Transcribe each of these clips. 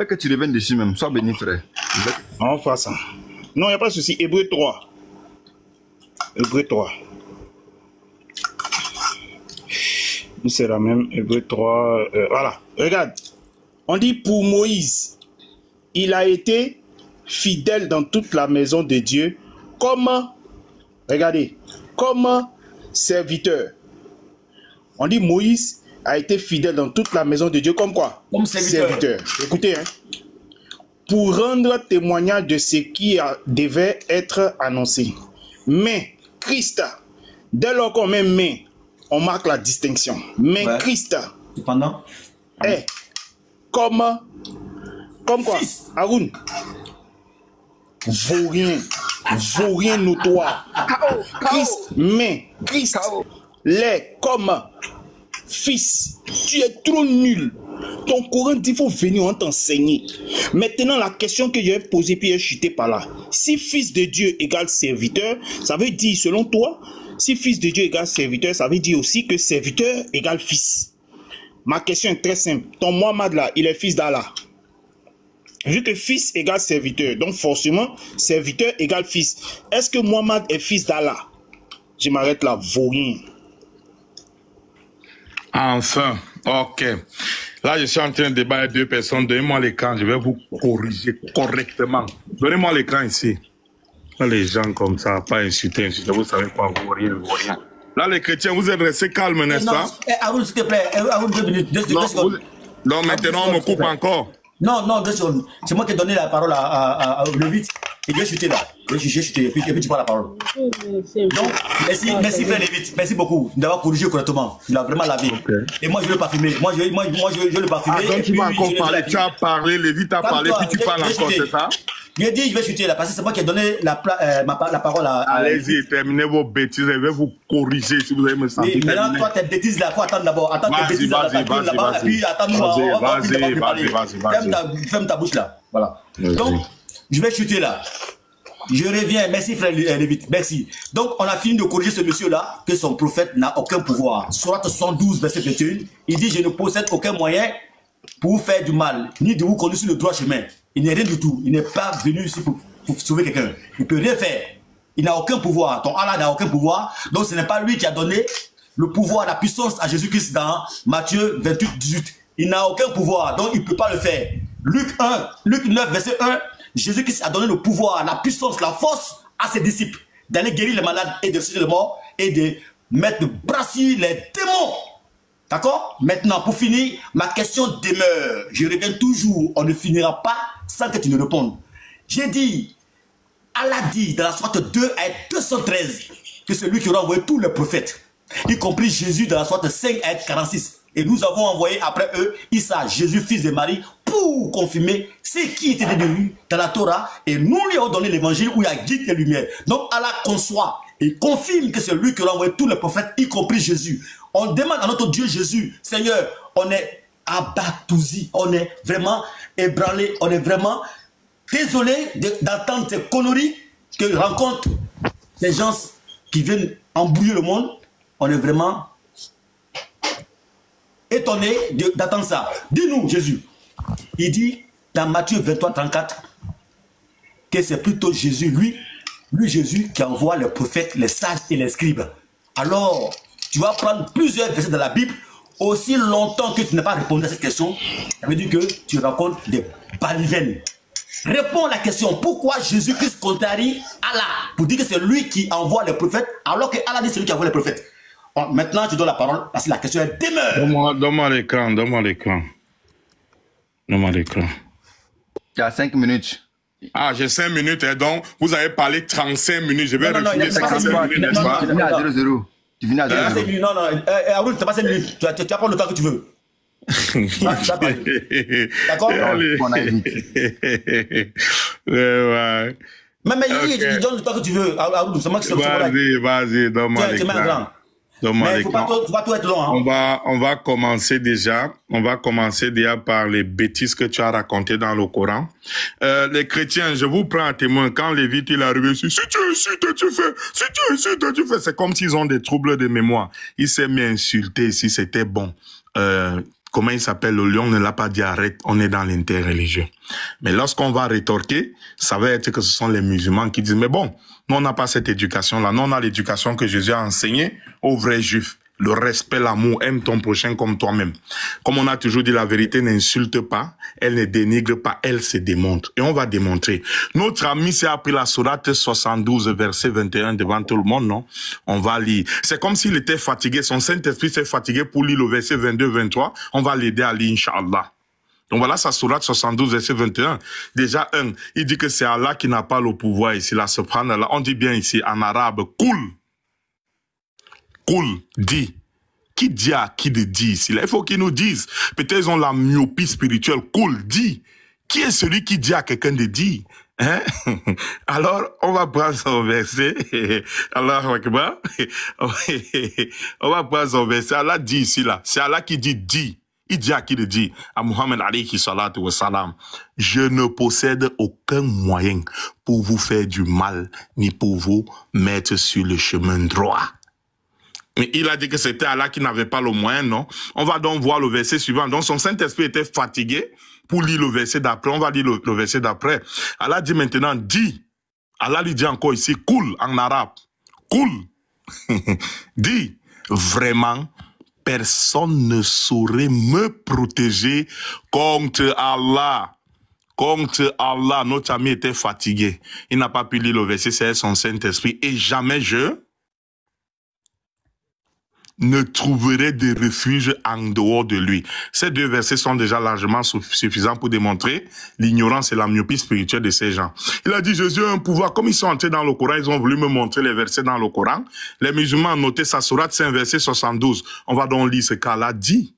voulais que tu reviennes dessus même. Sois béni, frère. On va faire ça. Non, il n'y a pas de souci. Hébreu 3. Hébreu 3. C'est la même. Hébreu 3. Voilà. Regarde. On dit pour Moïse, il a été fidèle dans toute la maison de Dieu comme, regardez, comme serviteur. On dit Moïse a été fidèle dans toute la maison de Dieu comme quoi? Comme serviteur. Écoutez, hein. Pour rendre témoignage de ce qui devait être annoncé. Mais Christ, dès lors qu'on met mais, on marque la distinction. Mais ouais. Christ cependant est comme quoi? Haroun, vaurien notoire. Christ, mais Christ l'est comme fils. Tu es trop nul. Ton Coran dit qu'il faut venir, on t'enseigner. Maintenant, la question que je vais poser, puis je vais chuter par là. Si fils de Dieu égale serviteur, ça veut dire, selon toi, si fils de Dieu égale serviteur, ça veut dire aussi que serviteur égale fils. Ma question est très simple. Ton Mohamed là, il est fils d'Allah. Vu que fils égale serviteur, donc forcément, serviteur égale fils. Est-ce que Mohamed est fils d'Allah? Je m'arrête là, vaurien. Enfin, ok. Là, je suis en train de débattre avec deux personnes. Donnez-moi l'écran, je vais vous corriger correctement. Donnez-moi l'écran ici. Là, les gens comme ça, pas insulter. Vous savez quoi, vaurien. Là, les chrétiens, vous êtes restés calmes, n'est-ce pas? Haroun, s'il te plaît, Haroun, 2 minutes. Deux secondes. Donc maintenant, on me coupe encore. Non, 2 secondes. C'est moi qui ai donné la parole à Lévite. Et j'ai chuté là. J'ai chuté. Et puis tu prends la parole. Donc, merci frère Lévite. Merci beaucoup d'avoir corrigé correctement. Il a vraiment lavé. Okay. Et moi, je ne l'ai pas filmé. Moi, je l'ai pas filmé. Ah, donc tu vas encore parler. Tu as parlé, Lévite a parlé, puis tu parles encore, c'est ça? Je dit, je vais chuter là, parce que c'est moi qui ai donné la parole à... Allez-y, terminez vos bêtises, je vais vous corriger si vous avez me sentir. Mais maintenant, toi, tes bêtises là, il faut attendre d'abord. Attends tes bêtises là, et puis attends-nous. Vas-y. Ferme ta bouche là. Voilà. Donc, je vais chuter là. Je reviens. Merci frère Lévite. Merci. Donc, on a fini de corriger ce monsieur-là, que son prophète n'a aucun pouvoir. Sourate 112, verset 21, il dit, je ne possède aucun moyen pour vous faire du mal, ni de vous conduire sur le droit chemin. Il n'est rien du tout. Il n'est pas venu ici pour sauver quelqu'un. Il ne peut rien faire. Il n'a aucun pouvoir. Ton Allah n'a aucun pouvoir. Donc ce n'est pas lui qui a donné le pouvoir, la puissance à Jésus-Christ dans Matthieu 28, 18. Il n'a aucun pouvoir. Donc il ne peut pas le faire. Luc 9, verset 1. Jésus-Christ a donné le pouvoir, la puissance, la force à ses disciples d'aller guérir les malades et de ressusciter les morts et de mettre de brasser les démons. D'accord? Maintenant, pour finir, ma question demeure. Je reviens toujours. On ne finira pas sans que tu ne répondes. J'ai dit, Allah dit dans la sourate 2 à 213 que c'est lui qui aura envoyé tous les prophètes, y compris Jésus dans la sourate 5 à 46. Et nous avons envoyé après eux Issa, Jésus, fils de Marie, pour confirmer ce qui était de lui dans la Torah. Et nous lui avons donné l'évangile où il y a guide et lumière. Donc Allah conçoit et confirme que c'est lui qui aura envoyé tous les prophètes, y compris Jésus. On demande à notre Dieu Jésus, Seigneur, on est abatousi, on est vraiment ébranlé, on est vraiment désolé d'entendre ces conneries que rencontrent ces gens qui viennent embrouiller le monde. On est vraiment étonné d'attendre ça. Dis-nous, Jésus. Il dit dans Matthieu 23, 34 que c'est plutôt Jésus, lui Jésus, qui envoie les prophètes, les sages et les scribes. Alors, tu vas prendre plusieurs versets de la Bible, aussi longtemps que tu n'as pas répondu à cette question, ça veut dire que tu racontes des balivernes. Réponds à la question, pourquoi Jésus-Christ contrarie Allah pour dire que c'est lui qui envoie les prophètes, alors que Allah dit c'est lui qui envoie les prophètes. Bon, maintenant, tu donnes la parole, parce que la question elle demeure. Donne-moi l'écran, donne-moi l'écran. Donne-moi l'écran. Tu as 5 minutes. Ah, j'ai 5 minutes, et donc, vous avez parlé 35 minutes, je vais refuser 55 minutes, n'est-ce pas? Tu finis à 0-0. Tu finis à 0-0. Non, Haroun, tu n'as pas 5 minutes. Tu vas prendre le temps que tu veux. D'accord? Ouais. Mais il donne le temps que tu veux. Haroun, c'est moi qui Vas-y, donne-moi l'écran. Mais il ne faut pas tout être long. Hein. On va commencer déjà par les bêtises que tu as racontées dans le Coran. Les chrétiens, je vous prends à témoin, quand Lévite il est arrivé, si tu insultes, tu fais, si tu insultes, tu fais, c'est comme s'ils ont des troubles de mémoire. Il s'est mis à insulter si c'était bon. comment il s'appelle, le lion ne l'a pas dit arrête, on est dans l'interreligieux. Mais lorsqu'on va rétorquer, ça va être que ce sont les musulmans qui disent, mais bon, nous on n'a pas cette éducation-là, nous on a l'éducation que Jésus a enseignée aux vrais juifs. Le respect, l'amour, aime ton prochain comme toi-même. Comme on a toujours dit, la vérité n'insulte pas, elle ne dénigre pas, elle se démontre. Et on va démontrer. Notre ami s'est appris la sourate 72, verset 21 devant tout le monde, non? On va lire. C'est comme s'il était fatigué, son Saint-Esprit s'est fatigué pour lire le verset 22, 23. On va l'aider à lire, Inch'Allah. Donc voilà sa sourate 72, verset 21. Déjà, il dit que c'est Allah qui n'a pas le pouvoir ici, la subhanallah. On dit bien ici, en arabe, cool. Cool, dit. Qui dit à qui de dire ici? Il faut qu'ils nous disent. Peut-être ils ont la myopie spirituelle. Cool, dit. Qui est celui qui dit à quelqu'un de dire? Hein? Alors, on va prendre son verset. Allahu Akbar. On va prendre son verset. Allah dit ici, là. C'est Allah qui dit. Il dit à qui de dire? À Muhammad alayhi salatu wa salam. Je ne possède aucun moyen pour vous faire du mal, ni pour vous mettre sur le chemin droit. Mais il a dit que c'était Allah qui n'avait pas le moyen, non? On va donc voir le verset suivant. Donc son Saint-Esprit était fatigué pour lire le verset d'après. On va lire le verset d'après. Allah dit maintenant, dis. Allah lui dit encore ici, cool en arabe. Cool. Dis, vraiment, personne ne saurait me protéger contre Allah. Contre Allah, notre ami était fatigué. Il n'a pas pu lire le verset, c'est son Saint-Esprit. Et jamais je ne trouverait de refuge en dehors de lui. Ces deux versets sont déjà largement suffisants pour démontrer l'ignorance et la myopie spirituelle de ces gens. Il a dit, Jésus a un pouvoir. Comme ils sont entrés dans le Coran, ils ont voulu me montrer les versets dans le Coran. Les musulmans ont noté sa sourate, c'est un verset 72. On va donc lire ce qu'Allah dit.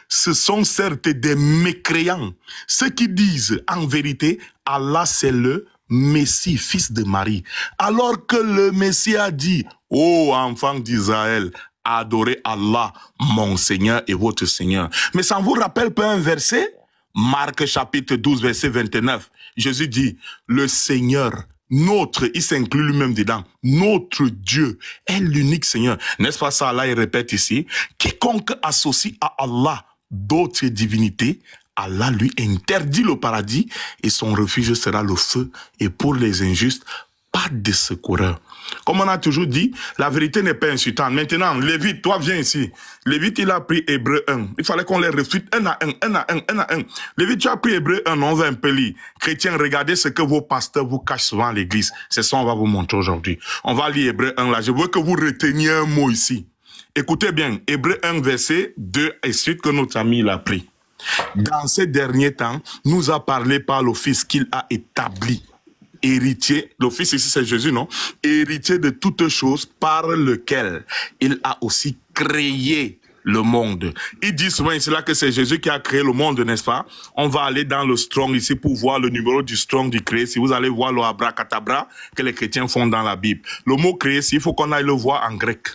Ce sont certes des mécréants. Ceux qui disent, en vérité, Allah c'est le Messie, fils de Marie. Alors que le Messie a dit, ô enfants d'Israël, adorez Allah, mon Seigneur et votre Seigneur. Mais ça ne vous rappelle pas un verset? Marc chapitre 12, verset 29. Jésus dit, le Seigneur, notre, il s'inclut lui-même dedans, notre Dieu est l'unique Seigneur. N'est-ce pas ça, Allah, il répète ici, quiconque associe à Allah d'autres divinités, Allah lui interdit le paradis et son refuge sera le feu. Et pour les injustes, pas de secoureur. Comme on a toujours dit, la vérité n'est pas insultante. Maintenant, Lévite, toi viens ici. Lévite, il a pris Hébreu 1. Il fallait qu'on les réfute un à un. Lévite, tu as pris Hébreu 1, on va un peu lire. Chrétiens, regardez ce que vos pasteurs vous cachent souvent à l'église. C'est ça qu'on va vous montrer aujourd'hui. On va lire Hébreu 1 là. Je veux que vous reteniez un mot ici. Écoutez bien, Hébreu 1, verset 2 et suite que notre ami l'a pris. Dans ces derniers temps, nous a parlé par le Fils qu'il a établi. Héritier, le Fils ici c'est Jésus, non? Héritier de toutes choses par lequel il a aussi créé le monde. Il dit souvent ici là que c'est Jésus qui a créé le monde, n'est-ce pas? On va aller dans le Strong ici pour voir le numéro du Strong du créé. Si vous allez voir le abracadabra que les chrétiens font dans la Bible. Le mot créé, il faut qu'on aille le voir en grec.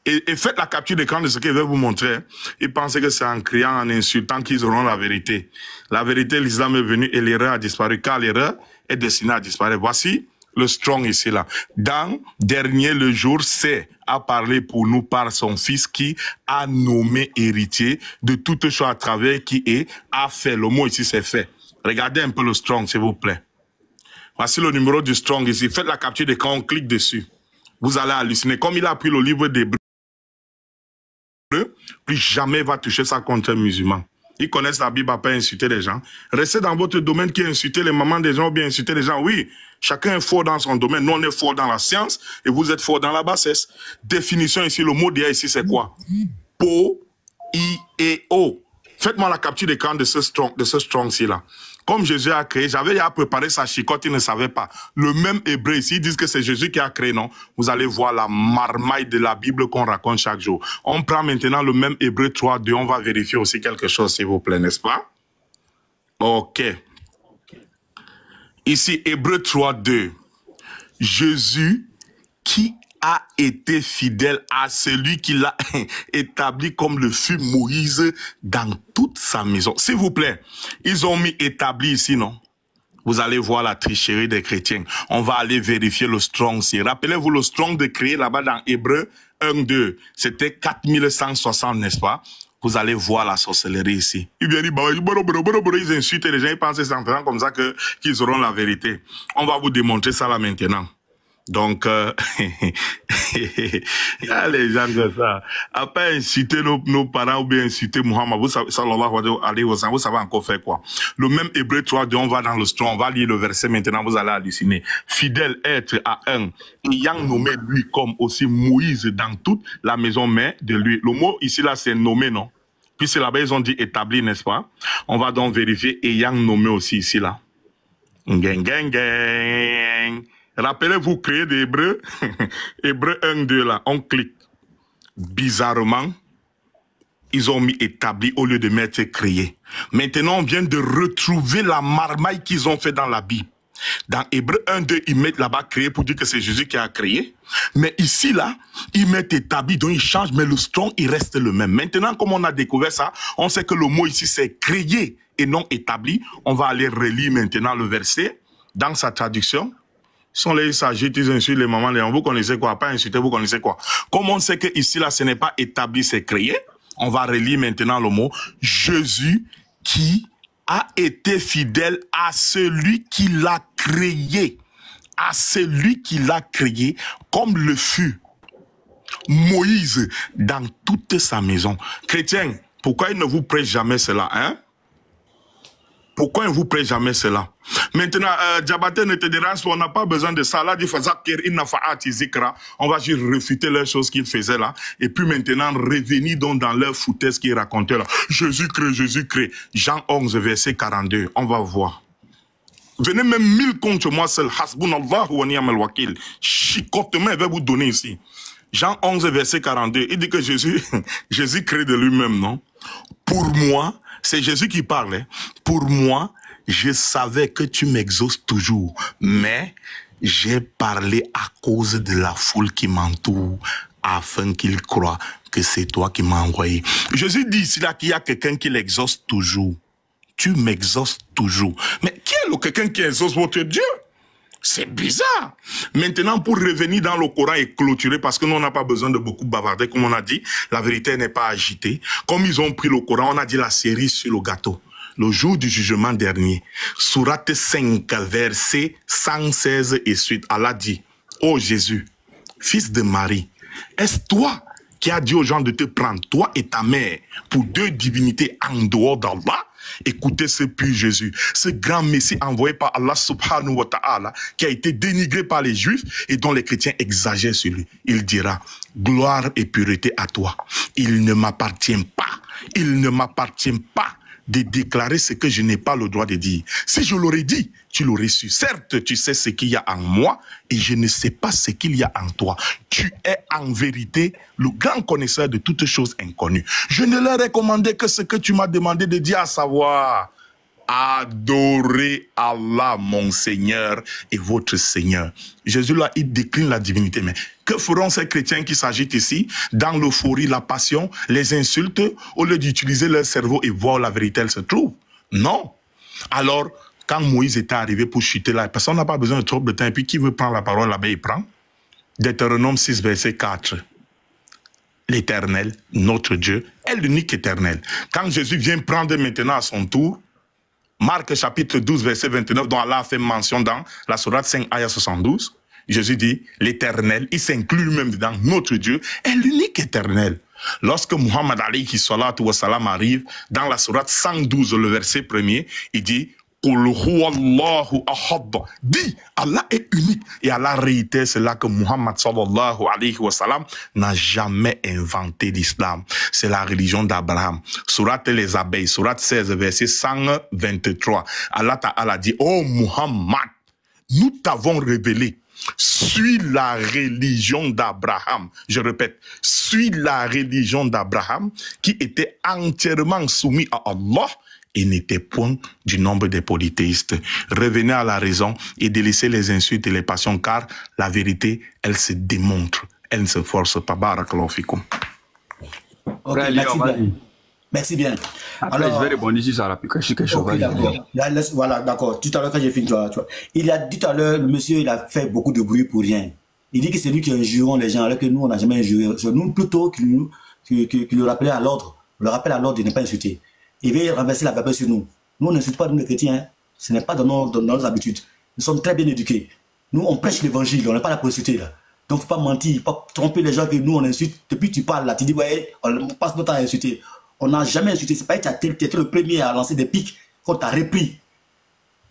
Et faites la capture d'écran de ce qu'il veut vous montrer. Ils pensaient que c'est en criant, en insultant qu'ils auront la vérité. La vérité, l'islam est venu et l'erreur a disparu. Car l'erreur est destinée à disparaître. Voici le Strong ici là. Dans dernier le jour, c'est à parler pour nous par son Fils qui a nommé héritier de toutes choses à travers qui est a fait. Le mot ici c'est fait. Regardez un peu le Strong s'il vous plaît. Voici le numéro du Strong ici. Faites la capture d'écran, on clique dessus. Vous allez halluciner. Comme il a pris le livre d'Hébreu, plus jamais va toucher ça contre un musulman. Ils connaissent la Bible à pas insulter les gens. Restez dans votre domaine qui insulter les mamans des gens ou bien insulter les gens. Oui, chacun est fort dans son domaine. Nous, on est fort dans la science et vous êtes fort dans la bassesse. Définition ici, le mot derrière ici, c'est quoi? Po-I-E-O. Faites-moi la capture d'écran de ce strong-ci là. Comme Jésus a créé, j'avais à préparer sa chicotte, il ne savait pas. Le même hébreu ici, ils disent que c'est Jésus qui a créé, non? Vous allez voir la marmaille de la Bible qu'on raconte chaque jour. On prend maintenant le même hébreu 3.2, on va vérifier aussi quelque chose, s'il vous plaît, n'est-ce pas? Ok. Ici, hébreu 3.2. Jésus qui a été fidèle à celui qui l'a établi comme le fut Moïse dans toute sa maison. S'il vous plaît, ils ont mis établi ici, non? Vous allez voir la tricherie des chrétiens. On va aller vérifier le Strong ici. Rappelez-vous le Strong de créer là-bas dans Hébreu 1.2. C'était 4160, n'est-ce pas? Vous allez voir la sorcellerie ici. Ils viennent dire, ils insultent les gens, ils pensent simplement comme ça qu'ils auront la vérité. On va vous démontrer ça là maintenant. Donc, il y a les gens de ça. Après insulter nos parents ou bien insulter Muhammad, vous savez, sallallahu alayhi wa sallam, vous savez encore faire quoi? Le même Hébreu 3, on va dans le strong, on va lire le verset maintenant, vous allez halluciner. Fidèle être à un, ayant nommé lui comme aussi Moïse dans toute la maison mère de lui. Le mot ici là, c'est nommé, non? Puis c'est là-bas, ils ont dit établi, n'est-ce pas? On va donc vérifier ayant nommé aussi ici là. Gang, gang, gang. Rappelez-vous, créer des Hébreux, Hébreux 1, 2 là, on clique. Bizarrement, ils ont mis établi au lieu de mettre créé. Maintenant, on vient de retrouver la marmaille qu'ils ont fait dans la Bible. Dans Hébreux 1, 2, ils mettent là-bas créé pour dire que c'est Jésus qui a créé. Mais ici, là, ils mettent établi, donc ils changent, mais le strong, il reste le même. Maintenant, comme on a découvert ça, on sait que le mot ici, c'est créé et non établi. On va aller relire maintenant le verset dans sa traduction. Sont les s'agitent, ils insultent les mamans, les vous connaissez quoi? Pas insulter, vous connaissez quoi? Comme on sait que ici là, ce n'est pas établi, c'est créé. On va relire maintenant le mot Jésus qui a été fidèle à celui qui l'a créé, à celui qui l'a créé, comme le fut Moïse dans toute sa maison. Chrétiens, pourquoi il ne vous prêche jamais cela, hein? Pourquoi il ne vous prête jamais cela? Maintenant, Diabaté ne te dérange pas, on n'a pas besoin de ça. Là, on va juste refuter les choses qu'ils faisaient là. Et puis maintenant, revenir donc dans leur foutaise qu'ils racontaient là. Jésus crée, Jésus crée. Jean 11, verset 42. On va voir. Venez même 1000 contre moi seul. Hasbunallahu wa ni'mal wakil. Chicotement, il va vous donner ici. Jean 11, verset 42. Il dit que Jésus crée de lui-même, non? Pour moi, c'est Jésus qui parlait. Pour moi, je savais que tu m'exauces toujours, mais j'ai parlé à cause de la foule qui m'entoure, afin qu'ils croient que c'est toi qui m'as envoyé. Jésus dit ici là qu'il y a quelqu'un qui l'exauce toujours. Tu m'exauces toujours. Mais qui est le quelqu'un qui exauce votre Dieu? C'est bizarre. Maintenant, pour revenir dans le Coran et clôturer, parce que nous, on n'a pas besoin de beaucoup bavarder, comme on a dit, la vérité n'est pas agitée. Comme ils ont pris le Coran, on a dit la cerise sur le gâteau. Le jour du jugement dernier, sourate 5, verset 116 et suite, Allah dit, ô Jésus, fils de Marie, est-ce toi qui as dit aux gens de te prendre, toi et ta mère, pour deux divinités en dehors d'Allah? Écoutez ce puis Jésus, ce grand Messie envoyé par Allah subhanahu wa ta'ala, qui a été dénigré par les Juifs et dont les chrétiens exagèrent sur lui. Il dira, gloire et pureté à toi. Il ne m'appartient pas de déclarer ce que je n'ai pas le droit de dire. Si je l'aurais dit, tu l'aurais su. Certes, tu sais ce qu'il y a en moi et je ne sais pas ce qu'il y a en toi. Tu es en vérité le grand connaisseur de toutes choses inconnues. Je ne leur ai commandé que ce que tu m'as demandé de dire, à savoir adorer Allah, mon Seigneur et votre Seigneur. Jésus là, il décline la divinité. Mais que feront ces chrétiens qui s'agitent ici, dans l'euphorie, la passion, les insultes, au lieu d'utiliser leur cerveau et voir la vérité, elle se trouve? Non. Alors, quand Moïse était arrivé pour chuter là, personne n'a pas besoin de trop de temps. Et puis, qui veut prendre la parole là-bas, il prend. Deutéronome 6, verset 4. L'Éternel, notre Dieu, est l'unique éternel. Quand Jésus vient prendre maintenant à son tour, Marc chapitre 12, verset 29, dont Allah a fait mention dans la sourate 5, ayah 72, Jésus dit, l'Éternel, il s'inclut lui-même dedans, notre Dieu est l'unique éternel. Lorsque Muhammad alayhi salatu wa salam arrive, dans la sourate 112, le verset 1er, il dit, Qul huwallahu ahad. Dit, Allah est unique. Et Allah réitère cela que Muhammad sallallahu alayhi wa sallam n'a jamais inventé l'islam. C'est la religion d'Abraham. Sourate les abeilles, sourate 16, verset 123. Allah Ta'ala dit, oh Muhammad, nous t'avons révélé. Suis la religion d'Abraham. Je répète, suis la religion d'Abraham qui était entièrement soumis à Allah et n'était point du nombre des polythéistes. Revenez à la raison et délaissez les insultes et les passions, car la vérité, elle se démontre. Elle ne se force pas. Barakallahu fikum. Ok, merci bien. Merci bien. Après, alors, je vais répondre ici, ça va plus quelque chose. Okay, voilà, d'accord. Tout à l'heure, quand j'ai fini, tu vois. Il a dit tout à l'heure, le monsieur, il a fait beaucoup de bruit pour rien. Il dit que c'est lui qui injure les gens, alors que nous, on n'a jamais injuré. C'est nous plutôt qui le rappelait à l'ordre. le rappel à l'ordre de ne pas insulter. Il veut renverser la vapeur sur nous. Nous, on n'insulte pas nous les chrétiens. Hein. Ce n'est pas dans nos habitudes. Nous sommes très bien éduqués. Nous, on prêche l'évangile. On n'est pas là pour insulter. Là. Donc, il ne faut pas mentir. Il ne faut pas tromper les gens que nous, on insulte. Depuis que tu parles là, tu dis, ouais, on passe notre temps à insulter. On n'a jamais insulté. C'est pas que tu étais le premier à lancer des pics quand tu as repris.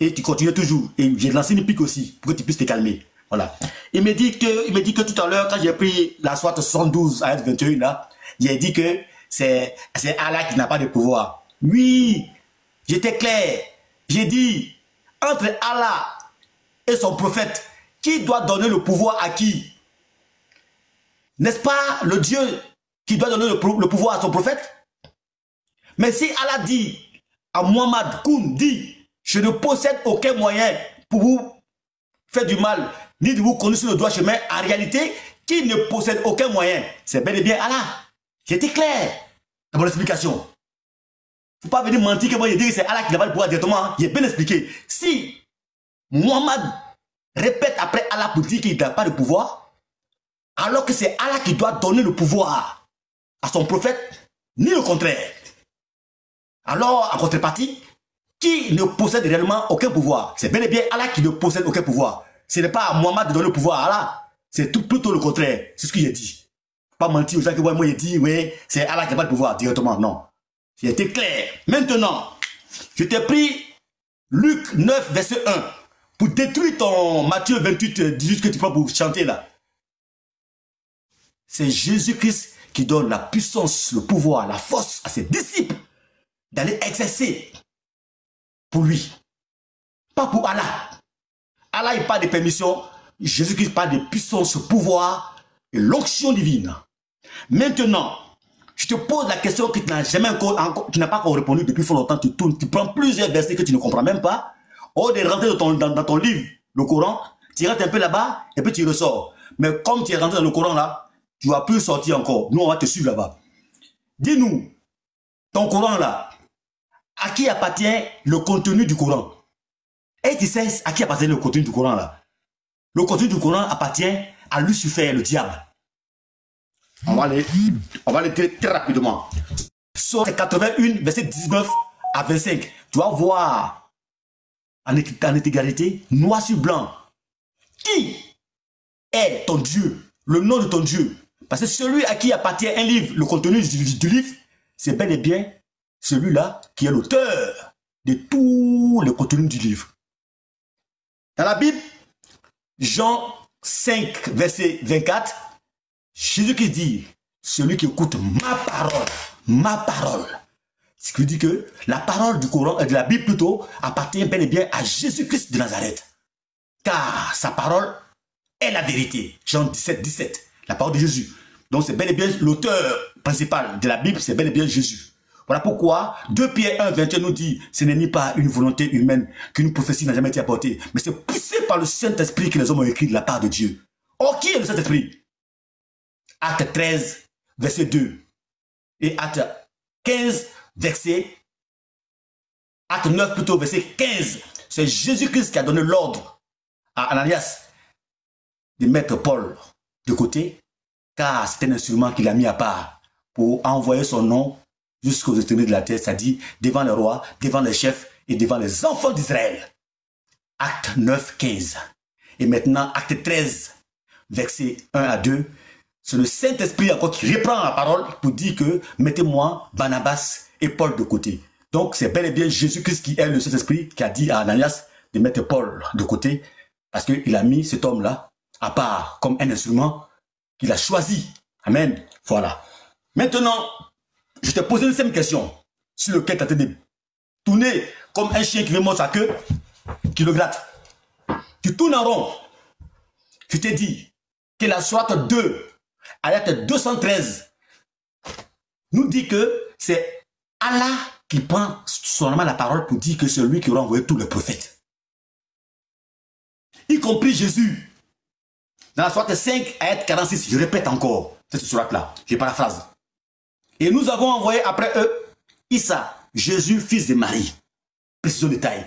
Et tu continues toujours. Et j'ai lancé une pique aussi pour que tu puisses te calmer. Voilà. Il me dit que tout à l'heure, quand j'ai pris la sourate 72 ayat 21 là, j'ai dit que c'est Allah qui n'a pas de pouvoir. Oui, j'étais clair. J'ai dit, entre Allah et son prophète, qui doit donner le pouvoir à qui? N'est-ce pas le Dieu qui doit donner le pouvoir à son prophète? Mais si Allah dit à Muhammad Koun, dit, je ne possède aucun moyen pour vous faire du mal, ni de vous conduire sur le droit chemin, en réalité, qui ne possède aucun moyen, c'est bel et bien Allah. J'étais clair dans mon explication. Il ne faut pas venir mentir que moi, je dis que c'est Allah qui n'a pas le pouvoir directement. Hein. J'ai bien expliqué. Si Muhammad répète après Allah pour dire qu'il n'a pas de pouvoir, alors que c'est Allah qui doit donner le pouvoir à son prophète, ni le contraire. Alors, en contrepartie, qui ne possède réellement aucun pouvoir? C'est bel et bien Allah qui ne possède aucun pouvoir. Ce n'est pas à Muhammad de donner le pouvoir à Allah. C'est plutôt le contraire. C'est ce que j'ai dit. Pas mentir aux gens que moi j'ai dit, oui, c'est Allah qui n'a pas de pouvoir directement. Non. J'ai été clair. Maintenant, je t'ai pris Luc 9, verset 1 pour détruire ton Matthieu 28, 18 que tu prends pour chanter là. C'est Jésus-Christ qui donne la puissance, le pouvoir, la force à ses disciples d'aller exercer pour lui. Pas pour Allah. Allah, il parle de permission. Jésus-Christ parle de puissance, pouvoir et l'onction divine. Maintenant, je te pose la question que tu n'as jamais encore, tu n'as pas encore répondu depuis fort longtemps. Tu tournes, tu prends plusieurs versets que tu ne comprends même pas. Au lieu de rentrer dans ton livre, le Coran, tu rentres un peu là-bas et puis tu ressors. Mais comme tu es rentré dans le Coran là, tu ne vas plus sortir encore. Nous, on va te suivre là-bas. Dis-nous, ton Coran là, à qui appartient le contenu du Coran? Et tu sais à qui appartient le contenu du Coran là? Le contenu du Coran appartient à Lucifer, le diable. On va aller très rapidement. Sur 81, verset 19 à 25. Tu vas voir en intégralité, noir sur blanc, qui est ton Dieu, le nom de ton Dieu. Parce que celui à qui appartient un livre, le contenu du livre, c'est bel et bien celui-là qui est l'auteur de tout le contenu du livre. Dans la Bible, Jean 5, verset 24, Jésus-Christ dit, celui qui écoute ma parole. Ce qui veut dire que la parole du Coran, de la Bible plutôt, appartient bel et bien à Jésus-Christ de Nazareth. Car sa parole est la vérité. Jean 17, 17, la parole de Jésus. Donc c'est bel et bien l'auteur principal de la Bible, c'est bel et bien Jésus. Voilà pourquoi 2 Pierre 1, 21 nous dit, ce n'est ni pas une volonté humaine qu'une prophétie n'a jamais été apportée, mais c'est poussé par le Saint-Esprit que les hommes ont écrit de la part de Dieu. Or, qui est le Saint-Esprit? Acte 13, verset 2. Et acte 15, acte 9 plutôt, verset 15. C'est Jésus-Christ qui a donné l'ordre à Ananias de mettre Paul de côté, car c'est un instrument qu'il a mis à part pour envoyer son nom jusqu'aux extrémités de la terre, c'est-à-dire devant les rois, devant les chefs et devant les enfants d'Israël. Acte 9, 15. Et maintenant, acte 13, verset 1 à 2. C'est le Saint-Esprit encore qui reprend la parole pour dire que mettez-moi Barnabas et Paul de côté. Donc, c'est bel et bien Jésus-Christ qui est le Saint-Esprit qui a dit à Ananias de mettre Paul de côté parce qu'il a mis cet homme-là à part comme un instrument qu'il a choisi. Amen. Voilà. Maintenant, je te pose une simple question sur laquelle tu as été de tourner comme un chien qui veut mordre sa queue, qui le gratte. Tu tournes en rond. Je t'ai dit que la sourate 2, ayat 213, nous dit que c'est Allah qui prend solennellement la parole pour dire que c'est lui qui aura envoyé tous les prophètes. Y compris Jésus. Dans la sourate 5, ayat 46, je répète encore, c'est ce sourate-là, je paraphrase. Et nous avons envoyé après eux Issa, Jésus, fils de Marie. Précision détail.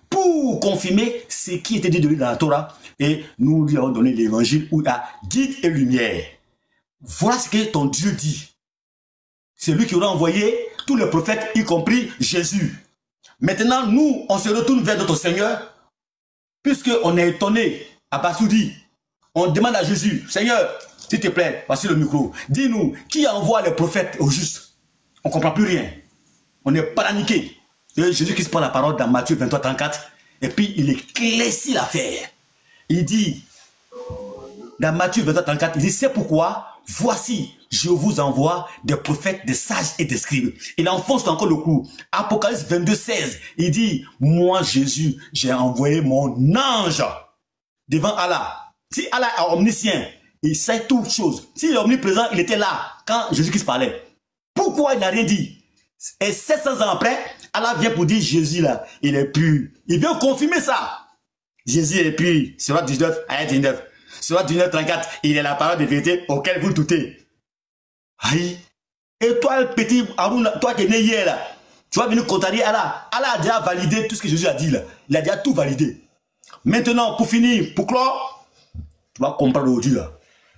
Pour confirmer ce qui était dit de lui dans la Torah. Et nous lui avons donné l'évangile où il y a guide et lumière. Voilà ce que ton Dieu dit. C'est lui qui aura envoyé tous les prophètes, y compris Jésus. Maintenant, nous, on se retourne vers notre Seigneur, puisqu'on est étonné à Bassoudi. On demande à Jésus, Seigneur, s'il te plaît, voici le micro. Dis-nous, qui envoie les prophètes au juste? On ne comprend plus rien. On est paniqué. Jésus qui se prend la parole dans Matthieu 23, 34, et puis il éclaircit l'affaire. Il dit, dans Matthieu 23, 34, il dit, c'est pourquoi, voici, je vous envoie des prophètes, des sages et des scribes. Il enfonce encore le clou. Apocalypse 22, 16, il dit, moi Jésus, j'ai envoyé mon ange devant Allah. Si Allah est omniscient, il sait toutes choses. S'il est omniprésent, il était là quand Jésus-Christ parlait. Pourquoi il n'a rien dit? Et 700 ans après, Allah vient pour dire Jésus là, il est pur. Il vient confirmer ça. Jésus est pur. Surat 19, ayat 19. Surat 19, 34, il est la parole de vérité auquel vous doutez. Aïe. Et toi, le petit Haroun, toi qui es né hier là, tu vas venir contrarier Allah. Allah a déjà validé tout ce que Jésus a dit là. Il a déjà tout validé. Maintenant, pour finir, pour clore, tu vas comprendre aujourd'hui là,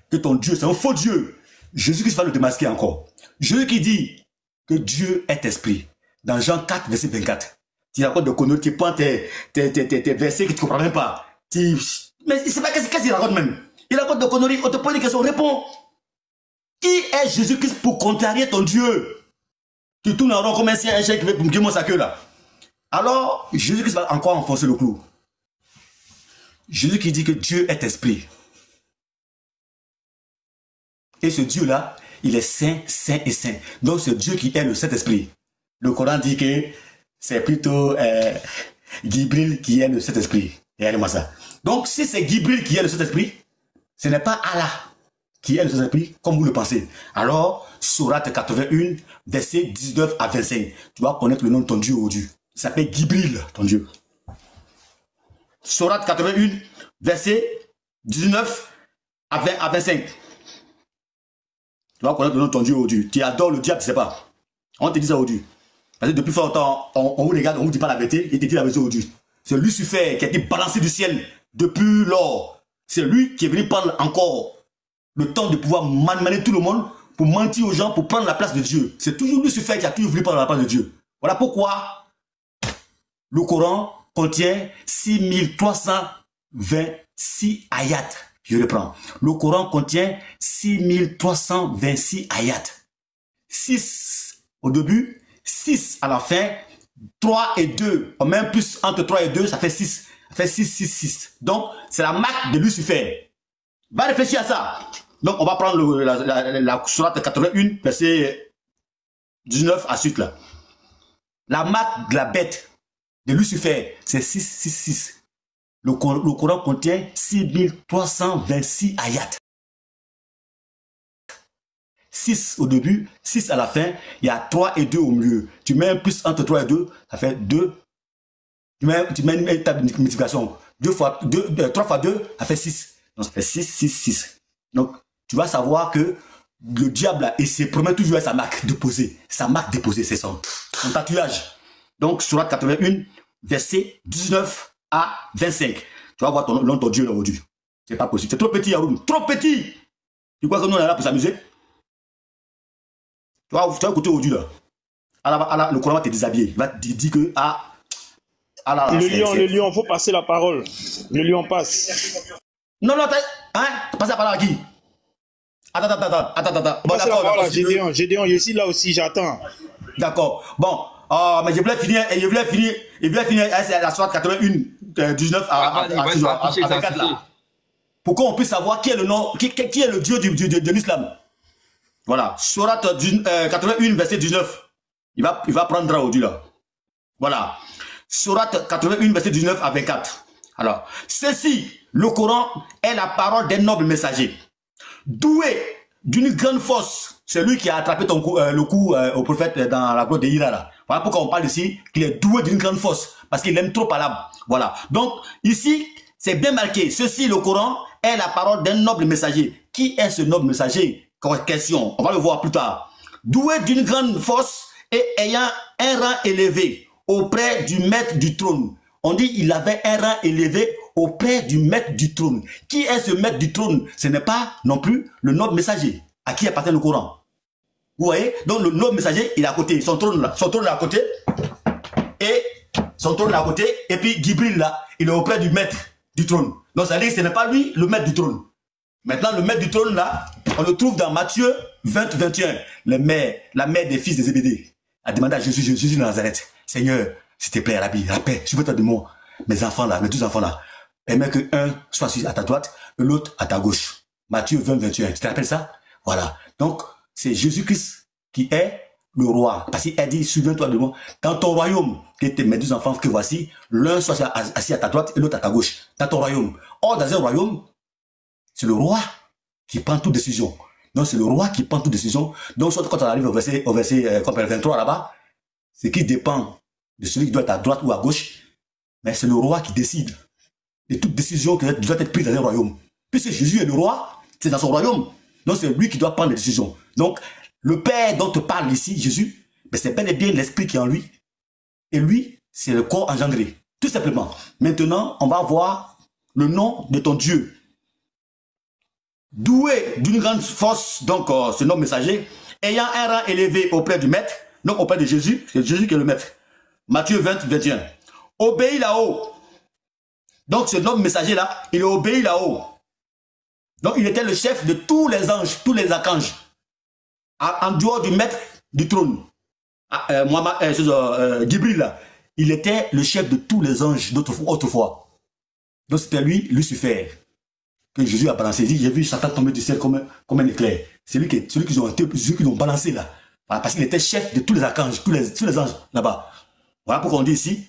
que ton Dieu, c'est un faux Dieu. Jésus-Christ va le démasquer encore. Jésus qui dit que Dieu est esprit. Dans Jean 4, verset 24. Tu racontes de conneries, tu prends tes versets que tu ne comprends même pas. Mais c'est pas qu'est-ce qu'il raconte même. Il raconte de conneries, on te pose une question, réponds. Qui est Jésus-Christ pour contrarier ton Dieu? Tu tournes en rond comme un chien qui veut me sa queue là. Alors, Jésus-Christ va encore enfoncer le clou. Jésus qui dit que Dieu est esprit. Et ce Dieu-là, il est saint, saint et saint. Donc c'est Dieu qui est le Saint-Esprit. Le Coran dit que c'est plutôt Gibril qui est le Saint-Esprit. Regardez-moi ça. Donc si c'est Gibril qui est le Saint-Esprit, ce n'est pas Allah qui est le Saint-Esprit comme vous le pensez. Alors, Sourate 81, verset 19 à 25. Tu vas connaître le nom de ton Dieu aujourd'hui. Il s'appelle Gibril, ton Dieu. Sourate 81, verset 19 à 25. Tu vas connaître le nom de ton Dieu aujourd'hui. Tu adores le diable, tu ne sais pas. On te dit ça aujourd'hui. Parce que depuis fort longtemps, on vous regarde, on ne vous dit pas la vérité, et te dit la vérité aujourd'hui. C'est Lucifer qui a été balancé du ciel depuis lors. C'est lui qui est venu prendre encore le temps de pouvoir manipuler tout le monde pour mentir aux gens, pour prendre la place de Dieu. C'est toujours Lucifer qui a toujours voulu prendre la place de Dieu. Voilà pourquoi le Coran contient 6326 ayats. Je reprends. Le Coran contient 6326 ayats. 6 au début, 6 à la fin, 3 et 2. Même plus entre 3 et 2, ça fait 6. Ça fait 6, 6, 6. Donc, c'est la marque de Lucifer. Va réfléchir à ça. Donc, on va prendre la sourate 81, verset 19 à suite là. La marque de la bête de Lucifer, c'est 6, 6, 6. Le Coran contient 6326 ayats. 6 au début, 6 à la fin, il y a 3 et 2 au milieu. Tu mets un plus entre 3 et 2, ça fait 2. Tu mets une table de multiplication. 3 fois 2, ça fait 6. Donc ça fait 6, 6, 6. Donc tu vas savoir que le diable, il se promet toujours à sa marque déposée. Sa marque déposée, c'est son tatouage. Donc, Sourate 81, verset 19 à 25. Tu vas voir ton Dieu là aujourd'hui. C'est pas possible. C'est trop petit, Haroun. Trop petit. Tu crois que nous, on est là pour s'amuser? Tu vas écouter aujourd'hui là. Allah, le Coran va te déshabiller. Il va te dire que le lion, faut passer la parole. Le lion passe. Non, hein? Passer la parole à qui? Attends. Bon, d'accord. Gédéon, je suis là aussi, j'attends. D'accord. Bon, mais je voulais finir la sourate 81, 19 à 24 là. Pour qu'on puisse savoir qui est le nom, qui est le Dieu de l'islam. Voilà, sourate 81, verset 19. Il va prendre aujourd'hui là. Voilà. Sourate 81, verset 19 à 24. Alors, ceci, le Coran est la parole d'un noble messager. Doué d'une grande force, c'est lui qui a attrapé le coup au prophète dans la grotte de Hira là. Voilà pourquoi on parle ici qu'il est doué d'une grande force, parce qu'il aime trop parler. Voilà. Donc, ici, c'est bien marqué. Ceci, le Coran, est la parole d'un noble messager. Qui est ce noble messager? Question. On va le voir plus tard. Doué d'une grande force et ayant un rang élevé auprès du maître du trône. On dit il avait un rang élevé auprès du maître du trône. Qui est ce maître du trône? Ce n'est pas non plus le noble messager à qui appartient le Coran. Vous voyez? Donc le noble messager, il est à côté. Son trône là. Son trône est à côté. Et son trône est à côté. Et puis Gibril là, il est auprès du maître du trône. Donc ça veut dire que ce n'est pas lui le maître du trône. Maintenant, le maître du trône là, on le trouve dans Matthieu 20, 21. La mère des fils de Zébédée a demandé à Jésus de Nazareth, Seigneur, s'il te plaît, Rabbi, la paix, souviens-toi de moi. Mes enfants là, mes 2 enfants là. Permets que un soit à ta droite et l'autre à ta gauche. Matthieu 20, 21. Tu te rappelles ça? Voilà. Donc, c'est Jésus-Christ qui est le roi. Parce qu'il a dit, souviens-toi de moi. Dans ton royaume, que mes 2 enfants que voici, l'un soit assis à ta droite et l'autre à ta gauche. Dans ton royaume. Or, dans un royaume, c'est le roi qui prend toute décision. Donc, c'est le roi qui prend toute décision. Donc, soit quand on arrive au verset 23 là-bas, c'est qui dépend de celui qui doit être à droite ou à gauche. Mais c'est le roi qui décide de toute décision qui doit être prise dans un royaume. Puisque Jésus est le roi, c'est dans son royaume. Donc, c'est lui qui doit prendre les décisions. Donc, le Père dont te parle ici, Jésus, c'est bel et bien l'Esprit qui est en lui. Et lui, c'est le corps engendré. Tout simplement. Maintenant, on va voir le nom de ton Dieu. Doué d'une grande force, donc ce nom messager, ayant un rang élevé auprès du maître, donc auprès de Jésus, c'est Jésus qui est le maître. Matthieu 20, 21. Obéis là-haut. Donc ce nom messager là, il est obéi là-haut. Donc il était le chef de tous les anges, tous les archanges, en dehors du maître du trône. Gibril là, il était le chef de tous les anges d'autrefois. Donc c'était lui, Lucifer, que Jésus a balancé. Il dit, j'ai vu Satan tomber du ciel comme un éclair. C'est lui qui ont balancé là. Voilà, parce qu'il était chef de tous les archanges, tous les anges là-bas. Voilà pourquoi on dit ici,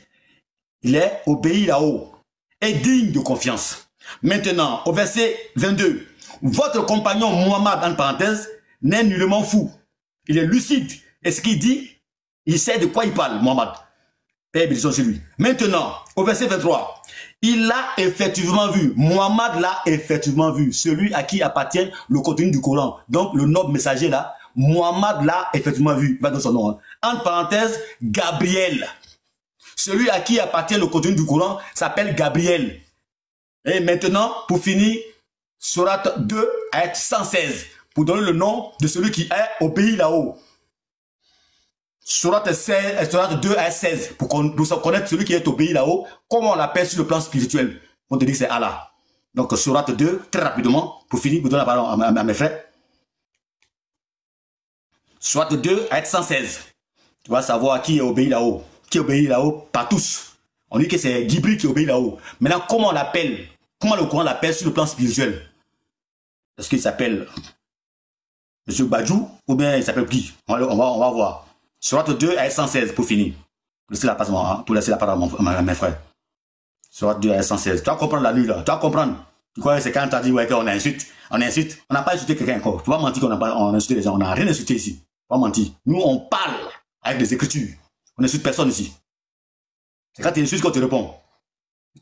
il est obéi là-haut et digne de confiance. Maintenant, au verset 22, votre compagnon Mohammed, en parenthèse, n'est nullement fou. Il est lucide. Et ce qu'il dit, il sait de quoi il parle, Mohammed. Paix et bénédiction sur lui. Maintenant, au verset 23, il l'a effectivement vu. Mohammed l'a effectivement vu. Celui à qui appartient le contenu du Coran. Donc, le noble messager là, Mohammed l'a effectivement vu. Il va donner son nom. Hein. Entre parenthèses, Gabriel. Celui à qui appartient le contenu du Coran s'appelle Gabriel. Et maintenant, pour finir, Sourate 2, ayat 116. Pour donner le nom de celui qui est au pays là-haut. Sourate 2, ayat 16. Pour connaître celui qui est au pays là-haut, comment on l'appelle sur le plan spirituel. On te dit que c'est Allah. Donc, Sourate 2, très rapidement, pour finir, pour donner la parole à mes frères. Sourate 2, ayat 116. Tu vas savoir qui est au pays là-haut. Qui obéit là-haut, pas tous. On dit que c'est Gibril qui obéit là-haut. Maintenant, comment on l'appelle? Comment le Coran l'appelle sur le plan spirituel? Est-ce qu'il s'appelle Monsieur Badjou ou bien il s'appelle qui? On va voir. Sourate 2, ayat 116 pour finir. Pour laisser la parole à mes frères. Sourate 2, ayat 116. Tu vas comprendre la nuit là. Tu vas comprendre. Tu crois que c'est quand tu as dit ouais, qu'on insulte. On insulte. On n'a pas insulté quelqu'un encore. Tu vas mentir qu'on a insulté les gens. On n'a rien insulté ici. Tu vas mentir. Nous, on parle avec des écritures. On n'insulte personne ici. C'est quand tu insultes qu'on te répond.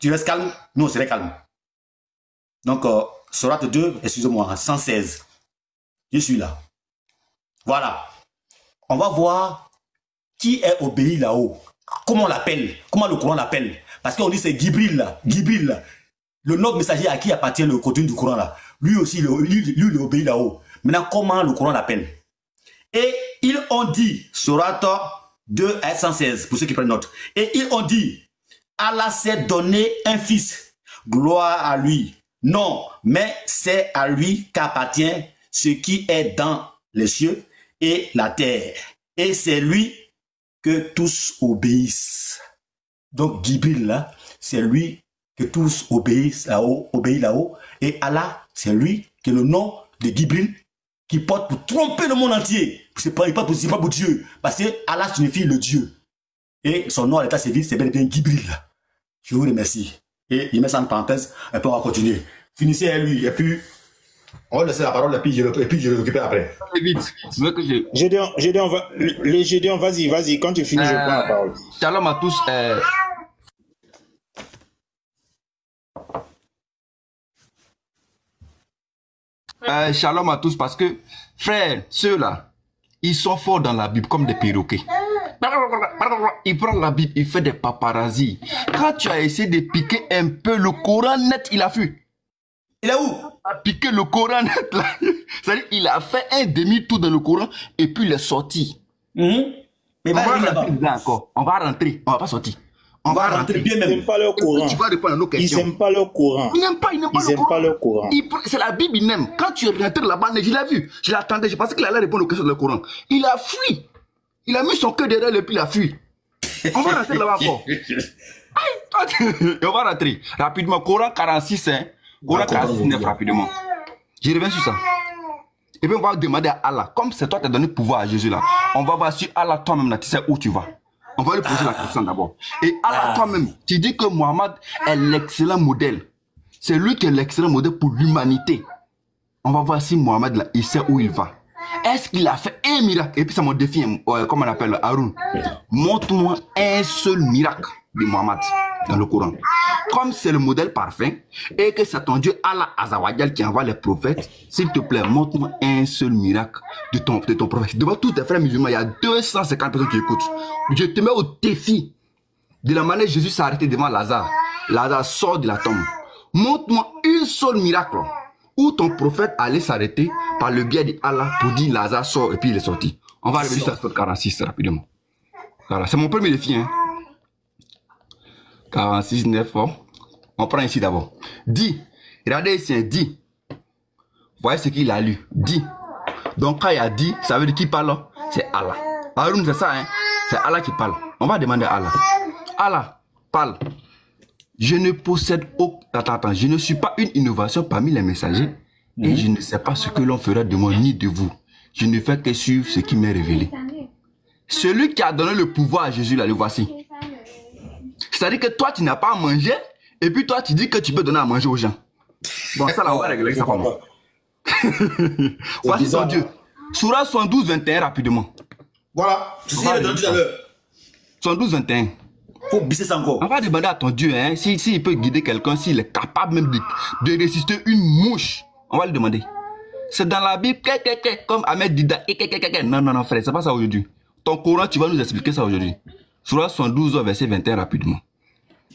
Tu restes calme, nous on serait calme. Donc, Sourate 2, excusez-moi, 116. Je suis là. Voilà. On va voir qui est obéi là-haut. Comment on l'appelle? Comment le Coran l'appelle? Parce qu'on dit c'est Gibril là. Gibril là. Le noble messager à qui appartient le contenu du Coran là. Lui aussi, lui il obéit là-haut. Maintenant, comment le Coran l'appelle? Et ils ont dit, Sourate 2, 116, pour ceux qui prennent note. Et ils ont dit, Allah s'est donné un fils. Gloire à lui. Non, mais c'est à lui qu'appartient ce qui est dans les cieux et la terre. Et c'est lui que tous obéissent. Donc, Gibril, là, c'est lui que tous obéissent là-haut, obéissent là-haut. Et Allah, c'est lui que le nom de Gibril qui porte pour tromper le monde entier. C'est pas pour Dieu. Parce que Allah signifie le Dieu. Et son nom à l'état civil, c'est bel et bien Gibril. Je vous remercie. Et il met ça en parenthèse, et puis on va continuer. Finissez à lui, et puis on va laisser la parole, et puis je le récupère après. Vite. Gédéon, vas-y, quand tu finis, je prends la parole. Shalom à tous. Shalom à tous, parce que, frères, ceux-là, ils sont forts dans la Bible comme des perroquets. Il prend la Bible, il fait des paparazzis. Quand tu as essayé de piquer un peu le Coran net, il a fui. Il est où? Il a piqué le Coran net là. C'est-à-dire, il a fait un demi-tour dans le Coran et puis il est sorti. Mais On va rentrer là encore. On va rentrer. On va pas sortir. On va rentrer bien Ils même. n'aiment pas leur Coran. Tu vas répondre à nos Ils questions. n'aiment pas leur Coran. Ils n'aiment pas, Ils n'aiment pas leur Coran. C'est la Bible, il n'aime. Quand tu rentres là-bas, je l'ai vu. Je l'attendais. Je pensais qu'il allait répondre aux questions du Coran. Il a fui. Il a mis son cœur derrière et puis il a fui. On va rentrer là-bas encore. On va rentrer. Rapidement. Coran 46, hein. Coran 46, 9, rapidement. Je reviens sur ça. Et puis on va demander à Allah. Comme c'est toi qui as donné le pouvoir à Jésus là. On va voir si Allah toi-même, tu sais où tu vas. On va lui poser la question d'abord. Et Allah toi-même, tu dis que Mohammed est l'excellent modèle. C'est lui qui est l'excellent modèle pour l'humanité. On va voir si Mohammed là, il sait où il va. Est-ce qu'il a fait un miracle? Et puis c'est mon défi, comment on appelle Haroun. Montre-moi un seul miracle de Mohammed dans le Coran. Comme c'est le modèle parfait et que c'est ton Dieu Allah Azawadjal qui envoie les prophètes, s'il te plaît, montre-moi un seul miracle de ton prophète. Devant tous tes frères musulmans, il y a 250 personnes qui écoutent. Je te mets au défi de la manière dont Jésus s'est arrêté devant Lazare. Lazare sort de la tombe. Montre-moi un seul miracle où ton prophète allait s'arrêter par le biais d'Allah pour dire Lazare sort et puis il est sorti. On va revenir sur la sourate 46 rapidement. Voilà, c'est mon premier défi. Hein. 46, 9, on prend ici d'abord. Dis, regardez ici, dis. Voyez ce qu'il a lu. Dis. Donc quand il a dit, ça veut dire qui parle? C'est Allah. Haroun, c'est ça, hein? C'est Allah qui parle. On va demander à Allah. Allah, parle. Je ne possède aucun... Attends, je ne suis pas une innovation parmi les messagers et je ne sais pas ce que l'on fera de moi ni de vous. Je ne fais que suivre ce qui m'est révélé. Celui qui a donné le pouvoir à Jésus, là, le voici. C'est-à-dire que toi, tu n'as pas à manger et puis toi, tu dis que tu peux donner à manger aux gens. Bon, ça, là, on va régler ça pour moi. Voici son Dieu. Sourate 72, 21, rapidement. Voilà, c'est ce qu'il a donné tout à l'heure. 72, 21. Faut bisser ça encore. On va demander à ton Dieu, hein, s'il peut guider quelqu'un, s'il est capable même de résister une mouche. On va lui demander. C'est dans la Bible, comme Ahmed Dida. Non, frère, c'est pas ça aujourd'hui. Ton Coran, tu vas nous expliquer ça aujourd'hui. Sourate 72, verset 21, rapidement.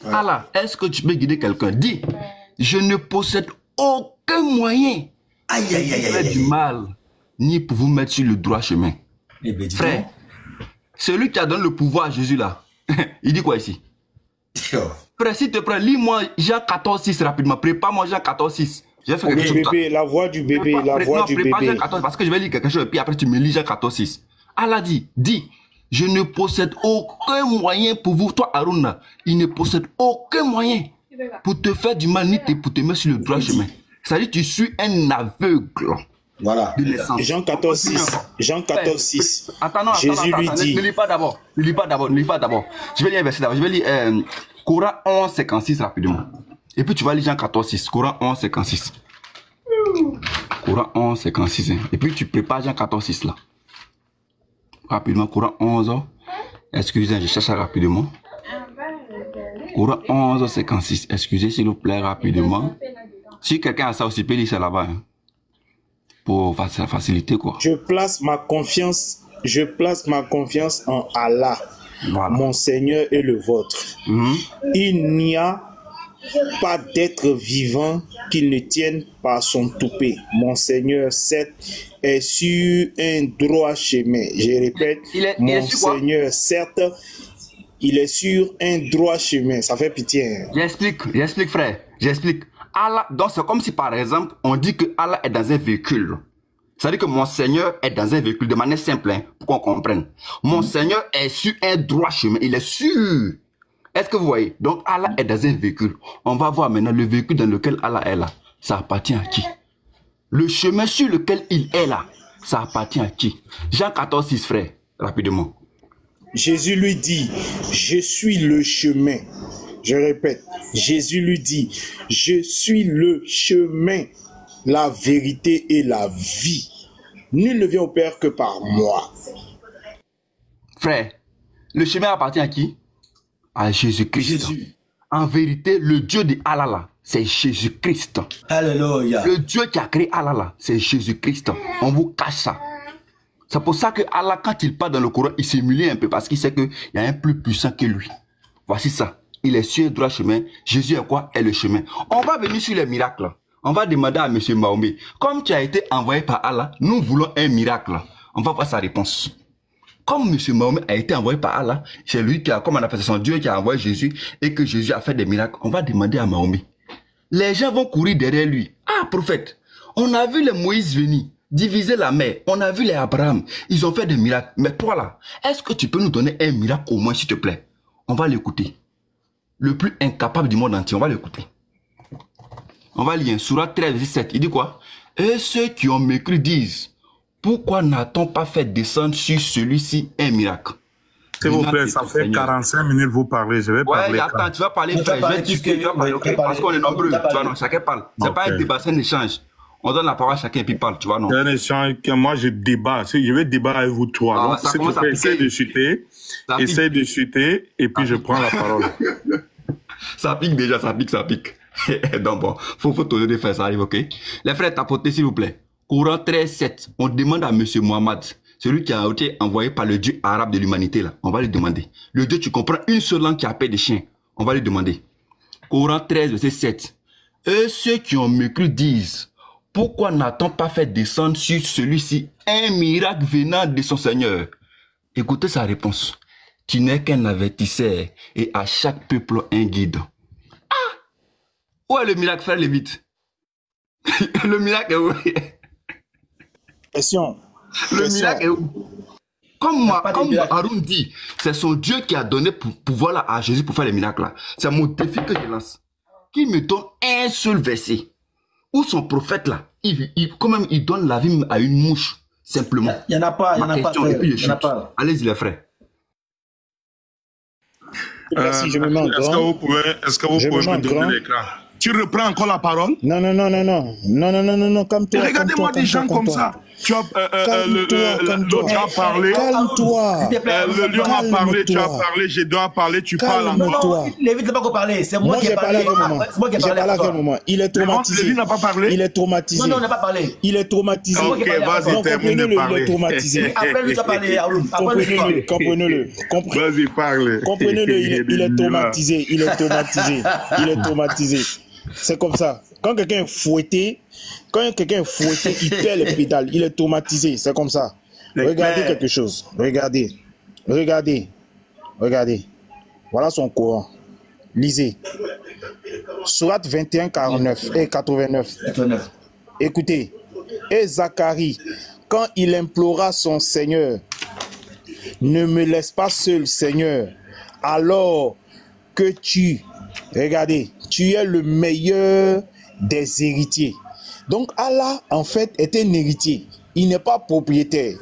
Ouais. Allah, est-ce que tu peux guider quelqu'un? Dis, je ne possède aucun moyen de faire du mal, ni pour vous mettre sur le droit chemin. Frère, celui qui a donné le pouvoir à Jésus là, il dit quoi ici? Frère, s'il te plaît, lis-moi Jean 14, 6 rapidement. Prépare-moi Jean 14, 6. Je vais faire quelque chose. Bébé, la voix du bébé, la voix du bébé. Jean 14, parce que je vais lire quelque chose et puis après tu me lis Jean 14, 6. Allah dit, je ne possède aucun moyen pour vous, toi Haroun, il ne possède aucun moyen pour te faire du mal ni pour te mettre sur le droit chemin. C'est-à-dire que tu suis un aveugle. Voilà. Jean 14, 6. Jean 14, 6. Attends, Jésus lui dit. Ne lis pas d'abord. Ne lis pas d'abord. Je vais lire un verset d'abord. Je vais lire Coran 11, 56 rapidement. Et puis tu vas lire Jean 14, 6. Coran 11, 56. Coran 11, 56. Hein. Et puis tu prépares Jean 14, 6 là. Rapidement, Coran 11. Excusez, je cherche ça rapidement. Coran 11, 56. Excusez, s'il vous plaît, rapidement. Si quelqu'un a ça aussi, peut lire ça là-bas. Hein. Pour faciliter quoi. Je place ma confiance en Allah, voilà. Mon Seigneur et le vôtre. Il n'y a pas d'être vivant qu'il ne tienne par son toupet. Mon Seigneur, certes, est sur un droit chemin. Je répète, mon Seigneur, certes, il est sur un droit chemin. Ça fait pitié. Hein? J'explique frère, j'explique. Allah, donc c'est comme si par exemple, on dit que Allah est dans un véhicule. C'est-à-dire que mon Seigneur est dans un véhicule de manière simple, hein, pour qu'on comprenne. Mon Seigneur est sur un droit chemin, il est sûr. Est-ce que vous voyez? Donc Allah est dans un véhicule. On va voir maintenant le véhicule dans lequel Allah est là. Ça appartient à qui? Le chemin sur lequel il est là, ça appartient à qui? Jean 14, 6 frère, rapidement. Jésus lui dit, je suis le chemin. Je répète, Jésus lui dit, je suis le chemin, la vérité et la vie. Nul ne vient au Père que par moi. Frère, le chemin appartient à qui? À Jésus-Christ. En vérité, le Dieu de Allah, c'est Jésus-Christ. Alléluia. Le Dieu qui a créé Allah, c'est Jésus-Christ. On vous cache ça. C'est pour ça que Allah, quand il parle dans le Coran, il s'humilie un peu parce qu'il sait qu'il y a un plus puissant que lui. Voici ça. Il est sur un droit chemin. Jésus est quoi? Est le chemin. On va venir sur les miracles. On va demander à M. Mahomet, comme tu as été envoyé par Allah, nous voulons un miracle. On va voir sa réponse. Comme M. Mahomet a été envoyé par Allah, c'est lui qui a, comme on appelle son Dieu qui a envoyé Jésus et que Jésus a fait des miracles, on va demander à Mahomet. Les gens vont courir derrière lui. Ah, prophète, on a vu les Moïse venir, diviser la mer. On a vu les Abraham. Ils ont fait des miracles. Mais toi là, est-ce que tu peux nous donner un miracle au moins, s'il te plaît? On va l'écouter. Le plus incapable du monde entier, on va l'écouter. On va lire Sourate 13, verset 7. Il dit quoi? Et ceux qui ont mécru disent, pourquoi n'a-t-on pas fait descendre sur celui-ci un miracle? S'il vous plaît, ça fait 45 minutes que vous parlez. Je vais parler. Ouais, attends, tu vas parler, frère. Je vais dire que tu vas parler, ok? Parce qu'on est nombreux. Tu vois, non, chacun parle. C'est pas un débat, c'est un échange. On donne la parole à chacun et puis parle, tu vois, non? C'est un échange que moi je débat. Je vais débattre avec vous trois. Ah, donc, ça s'il vous plaît, essaye de chuter, et puis je prends la parole. Ça pique déjà, ça pique. Donc bon, faut tourner de faire ça arrive, ok? Les frères, tapotez s'il vous plaît. Courant 13-7, on demande à M. Mohammed, celui qui a été envoyé par le Dieu arabe de l'humanité là, on va lui demander. Le Dieu, tu comprends une seule langue qui a paix des chiens, on va lui demander. Courant 13, verset 7. Et ceux qui ont mécru disent, pourquoi n'a-t-on pas fait descendre sur celui-ci un miracle venant de son Seigneur? Écoutez sa réponse. Tu n'es qu'un avertisseur et à chaque peuple un guide. Ah! Où est le miracle, frère Lévite? Le miracle est où? Question. Le miracle est où? Comme Haroun dit, c'est son Dieu qui a donné pouvoir là à Jésus pour faire les miracles là. C'est mon défi que je lance. Qu'il me donne un seul verset où son prophète là, quand même, il donne la vie à une mouche, simplement. Il n'y en a pas, il n'y en a pas. Il y en a pas. Allez-y les frères. Si je me mets en grand. Est-ce que vous pouvez me donner l'écran? Tu reprends encore la parole? Non, calme-toi. Regardez-moi des gens comme ça. Tu as l'autre a parlé. Calme-toi. Le lion a parlé, tu as parlé, je dois parler, tu parles encore. Lévite n'a pas encore parlé, c'est moi qui ai parlé. C'est moi qui ai parlé à quel moment? Il est traumatisé. Lévite n'a pas parlé? Il est traumatisé. Non, on n'a pas parlé. Il est traumatisé. Ok, vas-y, termine de parler. Il est traumatisé. Après, lui, tu as parlé, Haroun. Comprenez-le. Vas-y, parle. Comprenez-le, il est traumatisé. Il est traumatisé. C'est comme ça. Quand quelqu'un est fouetté, il perd les pédales. Il est traumatisé. C'est comme ça. Regardez quelque chose. Regardez. Voilà son Coran. Lisez. Sourate 21, 49 et 89. Écoutez. Et Zacharie, quand il implora son Seigneur, ne me laisse pas seul, Seigneur, alors que regardez, tu es le meilleur des héritiers. Donc Allah, en fait, est un héritier. Il n'est pas propriétaire.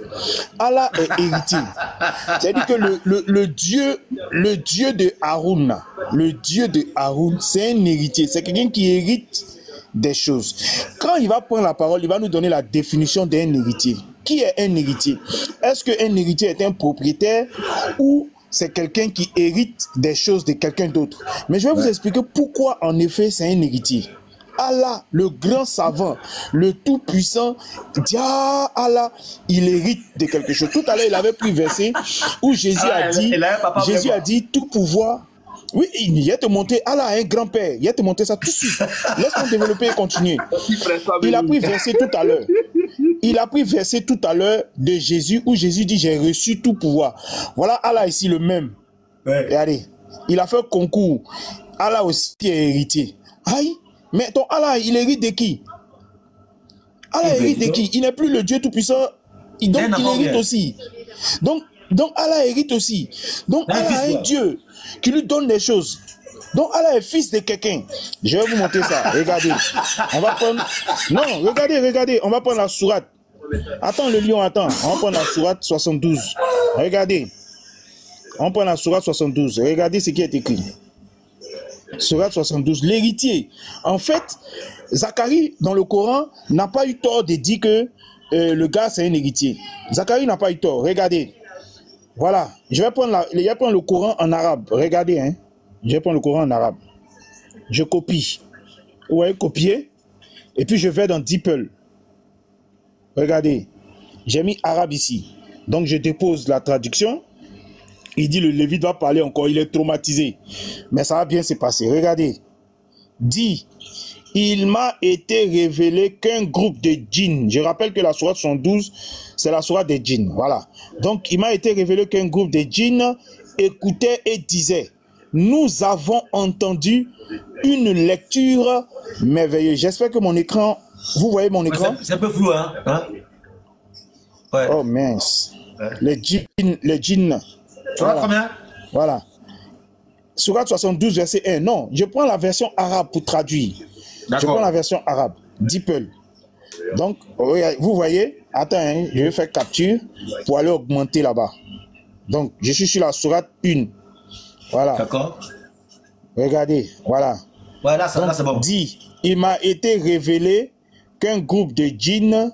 Allah est héritier. C'est-à-dire que le Dieu de Haroun, c'est un héritier. C'est quelqu'un qui hérite des choses. Quand il va prendre la parole, il va nous donner la définition d'un héritier. Qui est un héritier? Est-ce qu'un héritier est un propriétaire ou c'est quelqu'un qui hérite des choses de quelqu'un d'autre? Mais je vais vous expliquer pourquoi en effet c'est un héritier. Allah, le grand savant, le tout-puissant, dit Allah, il hérite de quelque chose. Tout à l'heure, il avait pris verset où Jésus a dit tout pouvoir. Oui, il a te montré, Allah a un grand-père. Il a te montré ça tout de suite. Laisse-moi développer et continuer. Il a pris verset tout à l'heure. De Jésus où Jésus dit j'ai reçu tout pouvoir. Voilà Allah ici le même. Ouais. Regardez, il a fait concours. Allah aussi est héritier. Aïe, mais ton Allah, il hérite de qui? Allah hérite de qui? Il n'est plus le Dieu tout-puissant. Donc il hérite aussi. Donc Allah hérite aussi. Donc Allah est un Dieu qui lui donne des choses. Donc Allah est fils de quelqu'un. Je vais vous montrer ça. Regardez. On va prendre... Non, regardez. On va prendre la sourate. Attends le lion, attends. On va prendre la sourate 72. Regardez. On prend la sourate 72. Regardez ce qui est écrit. Sourate 72. L'héritier. En fait, Zacharie, dans le Coran, n'a pas eu tort de dire que le gars, c'est un héritier. Zacharie n'a pas eu tort. Regardez. Voilà. Je vais prendre le Coran en arabe. Regardez, hein. Je vais prendre le Coran en arabe. Je copie. Ouais, copier. Et puis je vais dans DeepL. Regardez. J'ai mis arabe ici. Donc je dépose la traduction. Il dit le Lévite va parler encore. Il est traumatisé. Mais ça va bien se passer. Regardez. Dit. il m'a été révélé qu'un groupe de djinns, je rappelle que la sourate 112, c'est la sourate des djinns, voilà. Donc, il m'a été révélé qu'un groupe de djinns écoutait et disait, nous avons entendu une lecture merveilleuse. J'espère que mon écran, vous voyez mon écran? C'est un peu flou, hein? Ouais. Oh mince. Ouais. Les djinns. Sourate combien? Voilà. Sourate 72, verset 1. Non, je prends la version arabe pour traduire. Je prends la version arabe. Deeple. Donc, vous voyez, attends, hein, je vais faire capture pour aller augmenter là-bas. Donc, je suis sur la sourate 1. Voilà. D'accord. Regardez, voilà. Ouais, là, c'est bon. Dit, il m'a été révélé qu'un groupe de djinns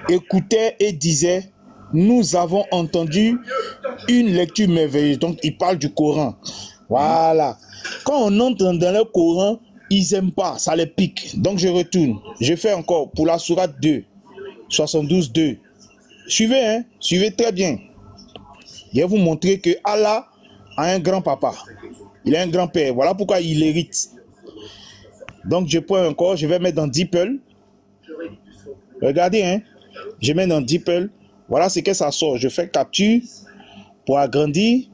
écoutait et disait, nous avons entendu une lecture merveilleuse. Donc, il parle du Coran. Voilà. Quand on entre dans le Coran, ils n'aiment pas, ça les pique. Donc, je retourne. Je fais encore pour la sourate 2, 72, 2. Suivez, hein? Suivez très bien. Je vais vous montrer que Allah a un grand-papa. Il a un grand-père. Voilà pourquoi il hérite. Donc, je prends encore, je vais mettre dans Deeple. Regardez, hein? Je mets dans Deeple. Voilà ce que ça sort. Je fais capture pour agrandir.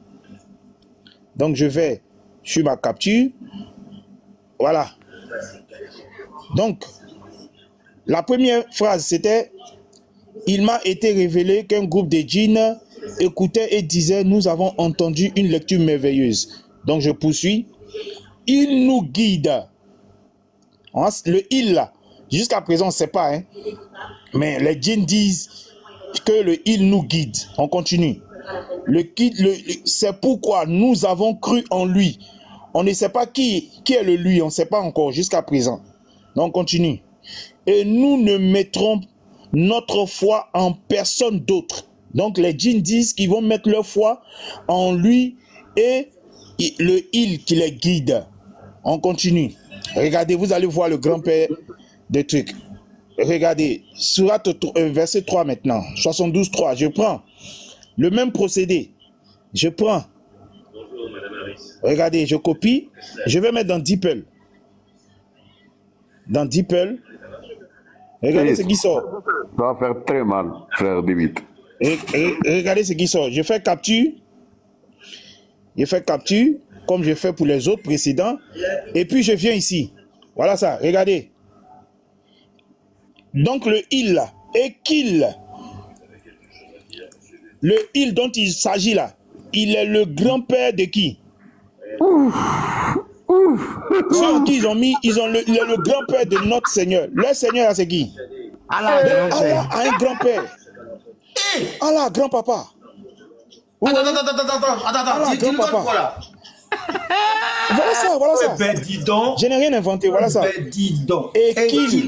Donc, je vais sur ma capture. Voilà. Donc, la première phrase, c'était « Il m'a été révélé qu'un groupe de djinns écoutait et disait « Nous avons entendu une lecture merveilleuse. » Donc, je poursuis. « Il nous guide. » Le « il » là, jusqu'à présent, on ne sait pas. Hein? Mais les djinns disent que le « il » nous guide. On continue. C'est pourquoi nous avons cru en lui. On ne sait pas qui est le lui, on ne sait pas encore jusqu'à présent. Donc on continue. Et nous ne mettrons notre foi en personne d'autre. Donc les djinns disent qu'ils vont mettre leur foi en lui et le il qui les guide. On continue. Regardez, vous allez voir le grand-père des trucs. Regardez, sourate verset 3 maintenant, 72, 3. Je prends le même procédé. Je prends. Regardez, je copie. Je vais mettre dans Deeple. Dans Deeple. Regardez ce qui sort. Ça va faire très mal, frère David. Regardez ce qui sort. Je fais capture. Je fais capture, comme je fais pour les autres précédents. Et puis je viens ici. Voilà ça, regardez. Donc le il là, et qu'il. Le il dont il s'agit là, il est le grand-père de qui? Ceux qui ils ont mis, il est le grand-père de notre Seigneur. Le Seigneur, c'est qui? Allah a un grand-père. Allah, grand-papa. Attends, grand-papa. Voilà ça. Ben, dis donc. Je n'ai rien inventé, voilà ça. Ben, dis donc. Et qui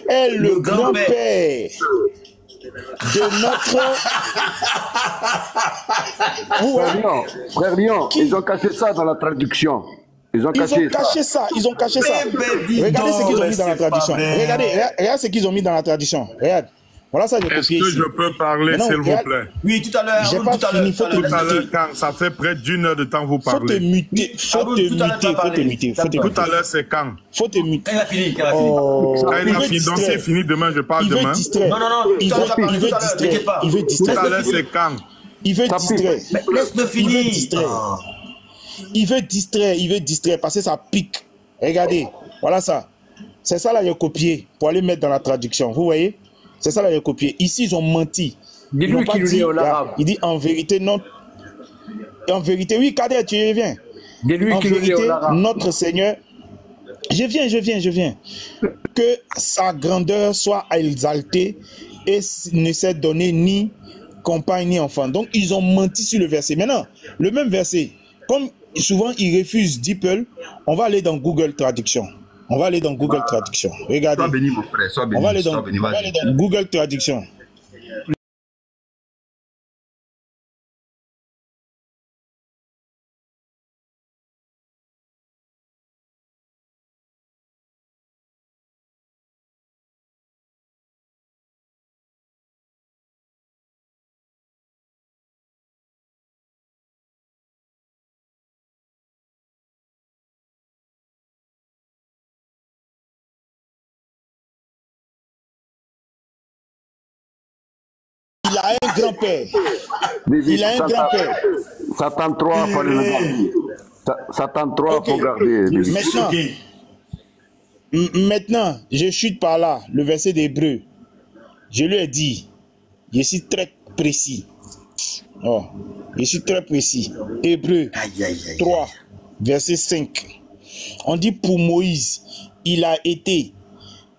est le grand-père de notre... Frère Lyon, ils ont caché ça dans la traduction. Ils ont caché ça. Regardez ce qu'ils ont mis dans la traduction. Regarde ce qu'ils ont mis dans la traduction. Regarde. Voilà ça, j'ai copié ici. Est-ce que je peux parler, s'il vous plaît? Oui, tout à l'heure. J'ai pas fini, faut te muter. Quand ça fait près d'une heure de temps, vous parlez. Faut te muter. Tout à l'heure, c'est quand? Faut te muter. Quand il a fini. Quand il a fini, donc c'est fini demain, je parle demain. Non, il veut distraire. Tout à l'heure, c'est quand? Il veut distraire. Laisse-le finir. Il veut distraire parce que ça pique. Regardez, voilà ça. C'est ça là, il a copié pour aller mettre dans la traduction. Vous voyez? C'est ça là, il a copié. Ici, ils ont menti. Dis-lui qu'il lit en arabe. Il dit en vérité, non. En vérité, oui, Kader, tu reviens. Dis-lui qu'il lit en arabe. Notre Seigneur, je viens. Que sa grandeur soit exaltée et ne s'est donné ni compagne ni enfant. Donc, ils ont menti sur le verset. Maintenant, le même verset, comme souvent ils refusent Deeple, on va aller dans Google Traduction. Regardez. Sois béni, mon frère. Sois béni. On va aller dans Google Traduction. Il a un grand-père. Il a un grand-père. Satan 3, il faut le garder. Satan 3, il faut garder. Maintenant, je chute par là, le verset d'Hébreu. Je lui ai dit, je suis très précis. Oh, je suis très précis. Hébreu 3, verset 5. On dit pour Moïse, il a été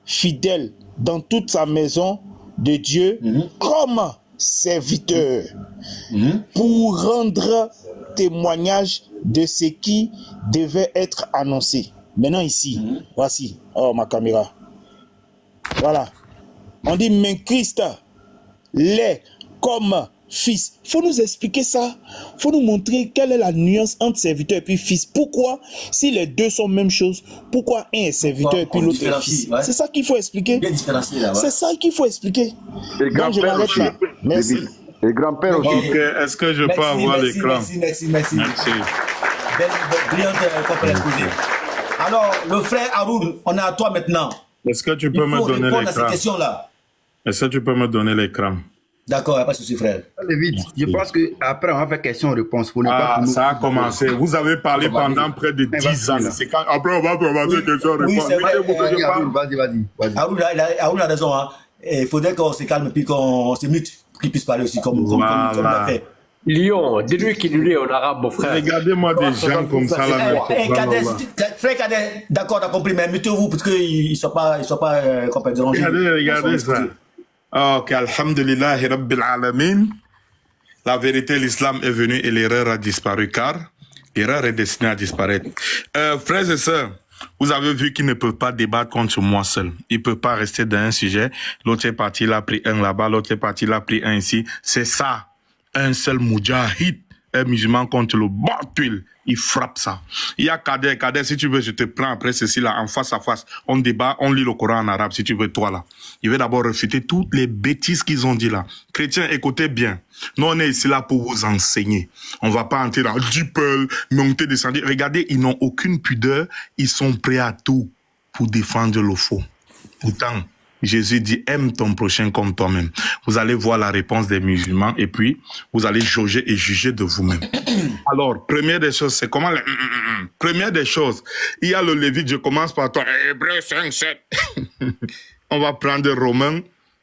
fidèle dans toute sa maison de Dieu comme serviteur pour rendre témoignage de ce qui devait être annoncé. Maintenant ici, voici, oh ma caméra. Voilà. On dit, mais Christ l'est comme fils. Il faut nous expliquer ça. Il faut nous montrer quelle est la nuance entre serviteur et puis fils. Pourquoi, si les deux sont même chose, pourquoi un est serviteur et puis l'autre est fils? C'est ça qu'il faut expliquer. C'est ça qu'il faut expliquer. Donc je m'arrête là. Merci. Et grand-père aussi. Ok, est-ce que je peux avoir l'écran? Merci. Brillante compréhension. Alors, le frère Haroun, on est à toi maintenant. Est-ce que tu peux me donner l'écran? À ces questions-là. Est-ce que tu peux me donner l'écran? D'accord, il n'y a pas de souci, frère. Allez vite. Je pense qu'après, on va faire question-réponse. Ça a commencé. Vous avez parlé pendant près de 10 ans. Après, on va commencer question-réponse. Vas-y. Haroun a raison. Hein. Il faudrait qu'on se calme et qu'on se mute pour qu'il puisse parler aussi comme il a fait. Lyon, dis-lui qu'il lui est en arabe, mon frère. Regardez-moi des gens comme ça là. Frère Cadet, d'accord, on a compris, mais mettez-vous parce qu'ils ne sont pas dérangés. Regardez ça. Ok, alhamdulillah, rabbil alamin. La vérité, l'islam est venu et l'erreur a disparu car l'erreur est destinée à disparaître. Frères et sœurs, vous avez vu qu'ils ne peuvent pas débattre contre moi seul. Ils ne peuvent pas rester dans un sujet. L'autre est parti, il a pris un là-bas, l'autre est parti, il a pris un ici. C'est ça. Un seul moudjahid, un musulman contre le batil, il frappe ça. Il y a Kader, si tu veux, je te prends après ceci là, en face à face. On débat, on lit le Coran en arabe, si tu veux, toi là. Il veut d'abord réfuter toutes les bêtises qu'ils ont dit là. Chrétiens, écoutez bien. Nous, on est ici là pour vous enseigner. On va pas entrer dans Dupel, monter, descendre. Regardez, ils n'ont aucune pudeur. Ils sont prêts à tout pour défendre le faux. Pourtant, Jésus dit, aime ton prochain comme toi-même. Vous allez voir la réponse des musulmans et puis vous allez jauger et juger de vous-même. Alors, première des choses, c'est comment... Première des choses, il y a le Lévite, je commence par toi. Hébreu 5, 7. On va prendre Romains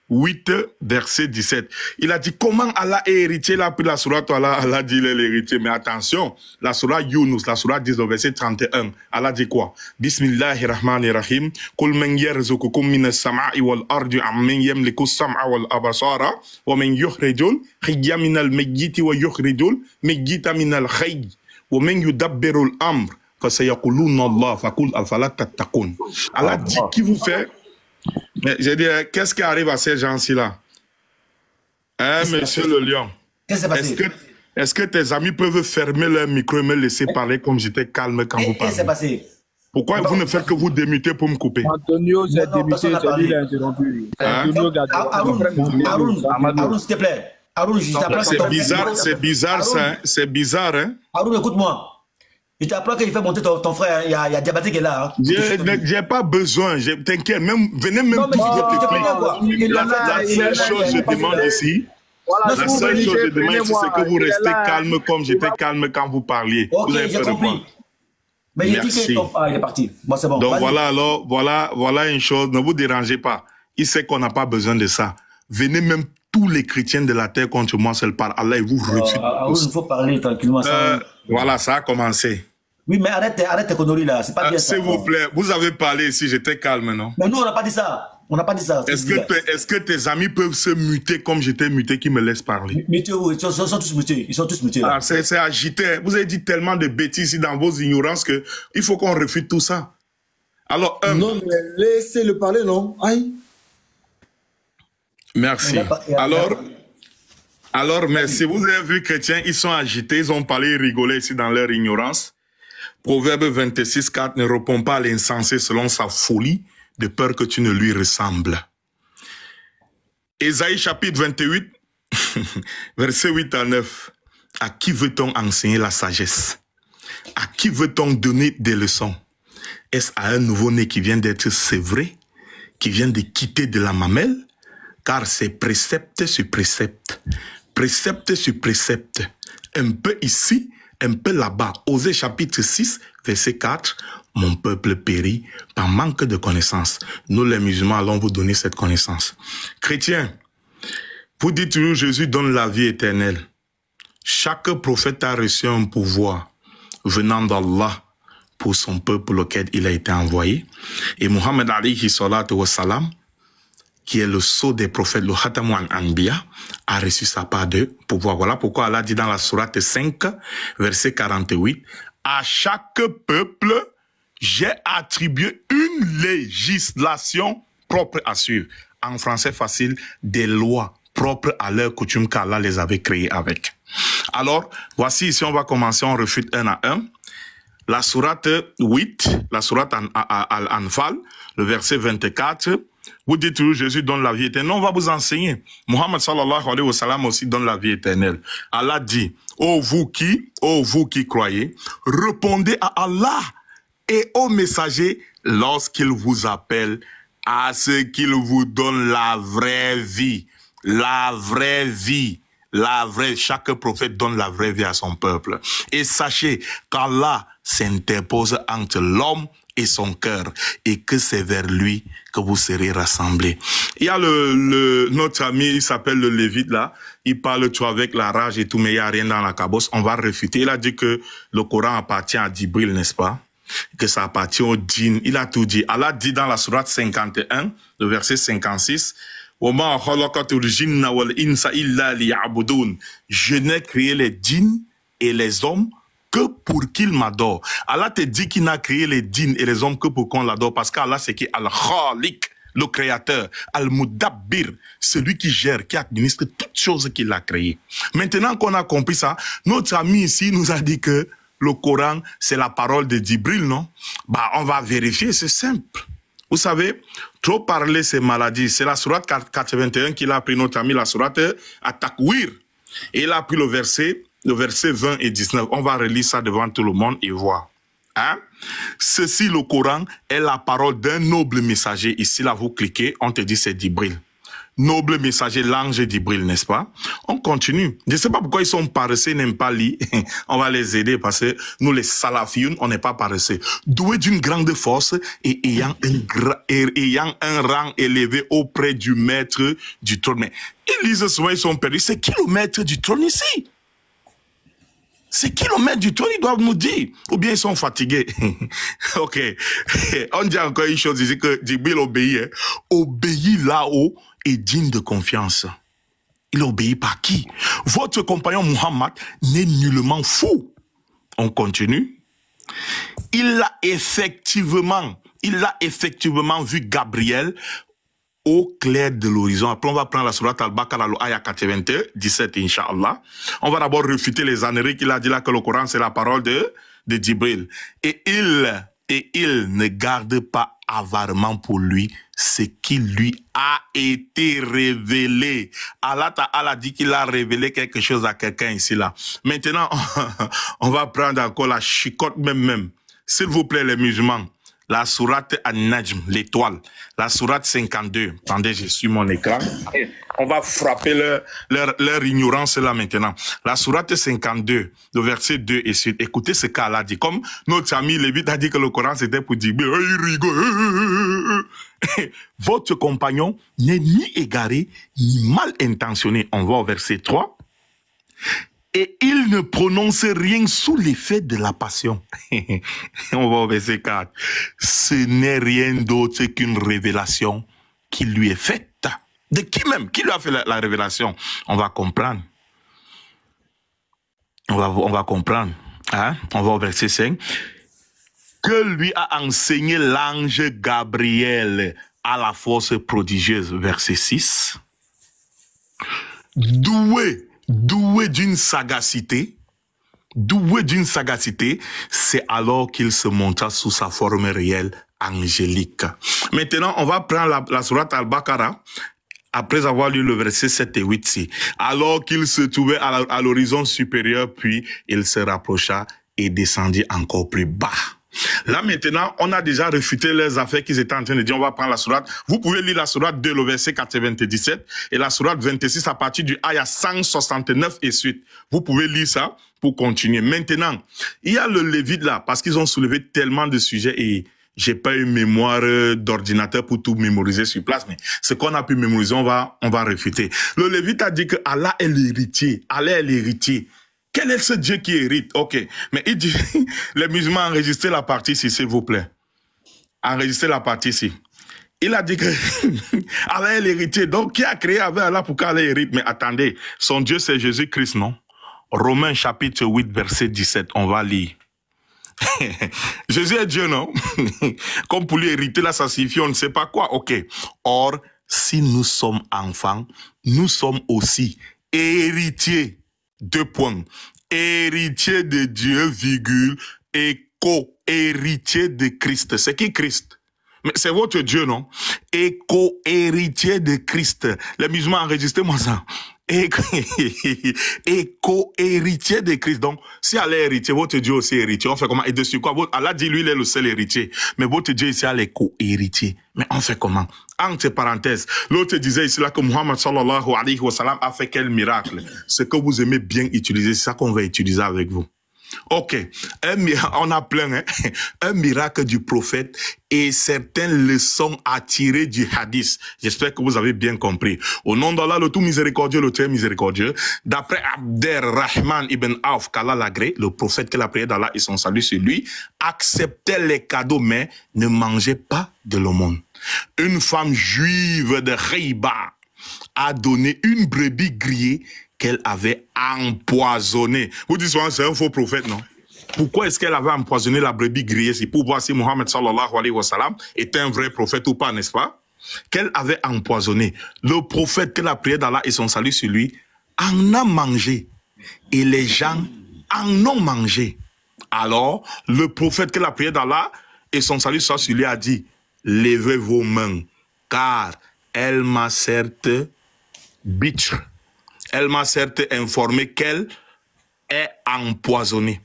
8, verset 17. Il a dit, comment Allah est héritier là, puis la sourate Allah dit il est l'héritier. Mais attention, la sourate Yunus, la sourate 10, verset 31, Allah dit quoi? Bismillahirrahmanirrahim. Kul men yerzukukum minas sama'i wal ardi ammen yamliku sam'a wal abasara wa men yukhrijul khiyya minal mayyiti wa yukhrijul mayyita minal hayy wa men yudabbirul amr fa sayaquluna Allah faqul afala tattaqun. Allah dit qui vous fait. Mais j'ai dit, qu'est-ce qui arrive à ces gens-ci là? Hein, monsieur le lion? Qu'est-ce qui s'est passé? Est-ce que tes amis peuvent fermer leur micro et me laisser parler comme j'étais calme quand vous parlez? Qu'est-ce qui s'est passé? Pourquoi vous ne faites que vous démuter pour me couper? Antonio s'est démuté, c'est lui qui a interrompu. Haroun, s'il te plaît. Haroun, c'est bizarre ça, hein? C'est bizarre, hein? Haroun, écoute-moi. Je t'apprends que je fais monter ton frère, il y a Diabaté qui est là. Hein. J'ai pas besoin, t'inquiète, venez même la seule chose que je demande ici, la seule chose que je demande ici, c'est que vous restez calme comme j'étais calme quand vous parliez. Ok, j'ai compris. Mais j'ai dit que ton frère il est parti. Bon, c'est bon. Donc voilà, alors, voilà une chose, ne vous dérangez pas. Il sait qu'on n'a pas besoin de ça. Venez même tous les chrétiens de la terre contre moi seul par Allah et vous refusez. Il faut parler tranquillement. Voilà, ça a commencé. Oui, mais arrête tes conneries là, c'est pas bien ça. S'il vous plaît, vous avez parlé ici, j'étais calme, non? Mais nous, on n'a pas dit ça. On n'a pas dit ça. Est-ce que tes amis peuvent se muter comme j'étais muté, qui me laissent parler? Muter, oui, ils sont tous mutés. Ils sont tous mutés. Ah, c'est agité. Vous avez dit tellement de bêtises dans vos ignorances que il faut qu'on refute tout ça. Alors, non, mais laissez-le parler, non? Aïe. Merci. Alors, merci. Vous avez vu, chrétiens, ils sont agités, ils ont parlé, ils rigolaient ici dans leur ignorance. Proverbe 26, 4, ne réponds pas à l'insensé selon sa folie, de peur que tu ne lui ressembles. Ésaïe chapitre 28, verset 8 à 9. À qui veut-on enseigner la sagesse? À qui veut-on donner des leçons? Est-ce à un nouveau-né qui vient d'être sévré, qui vient de quitter de la mamelle? car c'est précepte sur précepte, précepte sur précepte, un peu ici, un peu là-bas. Osée chapitre 6, verset 4, mon peuple périt par manque de connaissance. Nous les musulmans allons vous donner cette connaissance. Chrétiens, vous dites toujours Jésus donne la vie éternelle. Chaque prophète a reçu un pouvoir venant d'Allah pour son peuple pour lequel il a été envoyé. Et Muhammad alayhi salatu wa salam, qui est le sceau des prophètes, le Khatamu al-Anbiya, a reçu sa part de pouvoir. Voilà pourquoi Allah dit dans la sourate 5, verset 48, à chaque peuple, j'ai attribué une législation propre à suivre. En français facile, des lois propres à leur coutume qu'Allah les avait créées avec. Alors, voici ici, on va commencer, on refute un à un. La sourate 8, la sourate Al-Anfal, le verset 24, vous dites toujours Jésus donne la vie éternelle. On va vous enseigner. Muhammad sallallahu alayhi wa sallam aussi donne la vie éternelle. Allah dit, ô vous qui croyez, répondez à Allah et aux messagers lorsqu'ils vous appellent à ce qu'il vous donne la vraie vie. La vraie vie. La vraie, chaque prophète donne la vraie vie à son peuple. Et sachez qu'Allah s'interpose entre l'homme et son cœur et que c'est vers lui que vous serez rassemblés. Il y a notre ami, il s'appelle le Lévite là, il parle tout avec la rage et tout, mais il n'y a rien dans la cabosse. On va réfuter. Il a dit que le Coran appartient à Djibril, n'est-ce pas? Que ça appartient au djinn. Il a tout dit. Allah dit dans la sourate 51, le verset 56, je n'ai créé les djinns et les hommes que pour qu'ils m'adorent. Allah te dit qu'il n'a créé les djinns et les hommes que pour qu'on l'adore, parce qu'Allah c'est qui Al-Khaliq, le créateur, Al-Mudabbir, celui qui gère, qui administre toutes choses qu'il a créées. Maintenant qu'on a compris ça, notre ami ici nous a dit que le Coran c'est la parole de Djibril, non? Bah on va vérifier, c'est simple. Vous savez, trop parler c'est maladie. C'est la sourate 81 qu'il a pris, notre ami, la sourate At-Takwir. Et il a pris le verset 20 et 19. On va relire ça devant tout le monde et voir. Hein? Ceci, le Coran, est la parole d'un noble messager. Ici, là, vous cliquez, on te dit c'est Djibril. Noble messager, l'ange Djibril, n'est-ce pas? On continue. Je ne sais pas pourquoi ils sont paresseux, n'aiment pas lire. On va les aider parce que nous, les salafioun, on n'est pas paresseux. Doué d'une grande force et ayant un rang élevé auprès du maître du trône. Mais ils lisent souvent, ils sont perdus. C'est qui le maître du trône ici? C'est qui le maître du trône? Ils doivent nous dire. Ou bien ils sont fatigués. Ok. On dit encore une chose ici que Djibril obéit. Hein. Obéit là-haut est digne de confiance. Il obéit par qui? Votre compagnon Muhammad n'est nullement fou. On continue. Il a effectivement vu Gabriel au clair de l'horizon. Après, on va prendre la sourate Al-Baqarah, l'Aya 81, 17, Inch'Allah. On va d'abord refuter les âneries qu'il a dit là que le Coran, c'est la parole de Djibril. Et il ne garde pas avarement pour lui ce qui lui a été révélé. Allah Ta'ala dit qu'il a révélé quelque chose à quelqu'un ici là. Maintenant, on va prendre encore la chicotte même. S'il vous plaît les musulmans, la sourate An-Najm, l'étoile, la sourate 52. Attendez, je suis mon écran. On va frapper leur ignorance là maintenant. La sourate 52, le verset 2 et suite. Écoutez ce qu'Allah dit. Comme notre ami Lévite a dit que le Coran c'était pour dire, il rigole. Votre compagnon n'est ni égaré, ni mal intentionné. On va au verset 3. Et il ne prononce rien sous l'effet de la passion. On va au verset 4. Ce n'est rien d'autre qu'une révélation qui lui est faite. De qui même? Qui lui a fait la révélation? On va comprendre. On va comprendre. Hein? On va au verset 5. Que lui a enseigné l'ange Gabriel à la force prodigieuse. Verset 6. Doué d'une sagacité, c'est alors qu'il se montra sous sa forme réelle, angélique. Maintenant, on va prendre la sourate Al-Baqarah, après avoir lu le verset 7 et 8 ici. Alors qu'il se trouvait à l'horizon supérieur, puis il se rapprocha et descendit encore plus bas. Là maintenant, on a déjà réfuté les affaires qu'ils étaient en train de dire. On va prendre la sourate. Vous pouvez lire la sourate 2, le verset 97, et la sourate 26 à partir du ayah 169 et suite. Vous pouvez lire ça pour continuer. Maintenant, il y a le Lévite là, parce qu'ils ont soulevé tellement de sujets et j'ai pas eu mémoire d'ordinateur pour tout mémoriser sur place, mais ce qu'on a pu mémoriser, on va réfuter. Le Lévite a dit que Allah est l'héritier. Allah est l'héritier. Quel est ce Dieu qui hérite? Ok. Mais il dit, les musulmans, enregistrez la partie ici, s'il vous plaît. Enregistrez la partie ici. Il a dit que Allah est l'héritier. Donc, qui a créé avec Allah pour qu'Allah hérite? Mais attendez, son Dieu c'est Jésus-Christ, non? Romains chapitre 8, verset 17, on va lire. Jésus est Dieu, non? Comme pour lui hériter, là, ça signifie on ne sait pas quoi. Ok. Or, si nous sommes enfants, nous sommes aussi héritiers. 2 points. Héritier de Dieu, virgule, et co-héritier de Christ. C'est qui Christ? Mais c'est votre Dieu, non? Et co-héritier de Christ. Les musulmans, enregistrez-moi ça. Et co-héritier de Christ. Donc, si Allah est héritier, votre Dieu aussi est héritier. On fait comment? Et dessus quoi? Allah dit, lui, il est le seul héritier. Mais votre Dieu ici, Allah est co-héritier. Mais on fait comment? Entre parenthèses, l'autre disait ici là que Muhammad sallallahu alayhi wa sallam a fait quel miracle? Ce que vous aimez bien utiliser, c'est ça qu'on va utiliser avec vous. Ok, on a plein, hein? Un miracle du prophète et certaines leçons à tirer du hadith. J'espère que vous avez bien compris. Au nom d'Allah, le tout miséricordieux, le très miséricordieux, d'après Abderrahman ibn Auf, qu'Allah l'agrée, le prophète que la prière d'Allah et son salut sur lui, acceptait les cadeaux, mais ne mangeait pas de l'aumône. Une femme juive de Khaybar a donné une brebis grillée qu'elle avait empoisonnée. Vous dites souvent, c'est un faux prophète, non? Pourquoi est-ce qu'elle avait empoisonné la brebis grillée? C'est pour voir si Mohammed sallallahu alayhi wa sallam était un vrai prophète ou pas, n'est-ce pas? Qu'elle avait empoisonné. Le prophète, que la prière d'Allah et son salut sur lui, en a mangé. Et les gens en ont mangé. Alors, le prophète, que la prière d'Allah et son salut soit sur lui, a dit, levez vos mains, car elle m'a certes bitch. Elle m'a certes informé qu'elle est empoisonnée.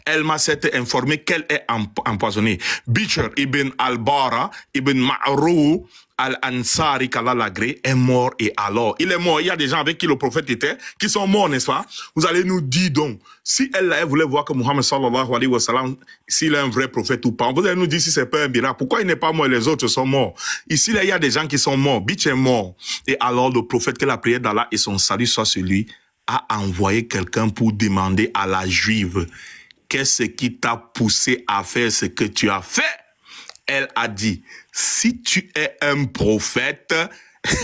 Elle m'a certes informé qu'elle est empoisonnée. Bishr ibn al-Bara, ibn Ma'rou al-Ansari, qu'Allah l'agrée, est mort et alors, il est mort. Il y a des gens avec qui le prophète était, qui sont morts, n'est-ce pas? Vous allez nous dire donc, si elle voulait voir que Muhammad sallallahu alayhi wa sallam, s'il est un vrai prophète ou pas, vous allez nous dire si c'est pas un miracle. Pourquoi il n'est pas mort et les autres sont morts? Ici, là, il y a des gens qui sont morts. Bishr est mort. Et alors, le prophète, que la prière d'Allah et son salut soit sur lui, a envoyé quelqu'un pour demander à la juive, qu'est-ce qui t'a poussé à faire ce que tu as fait? Elle a dit, si tu es un prophète,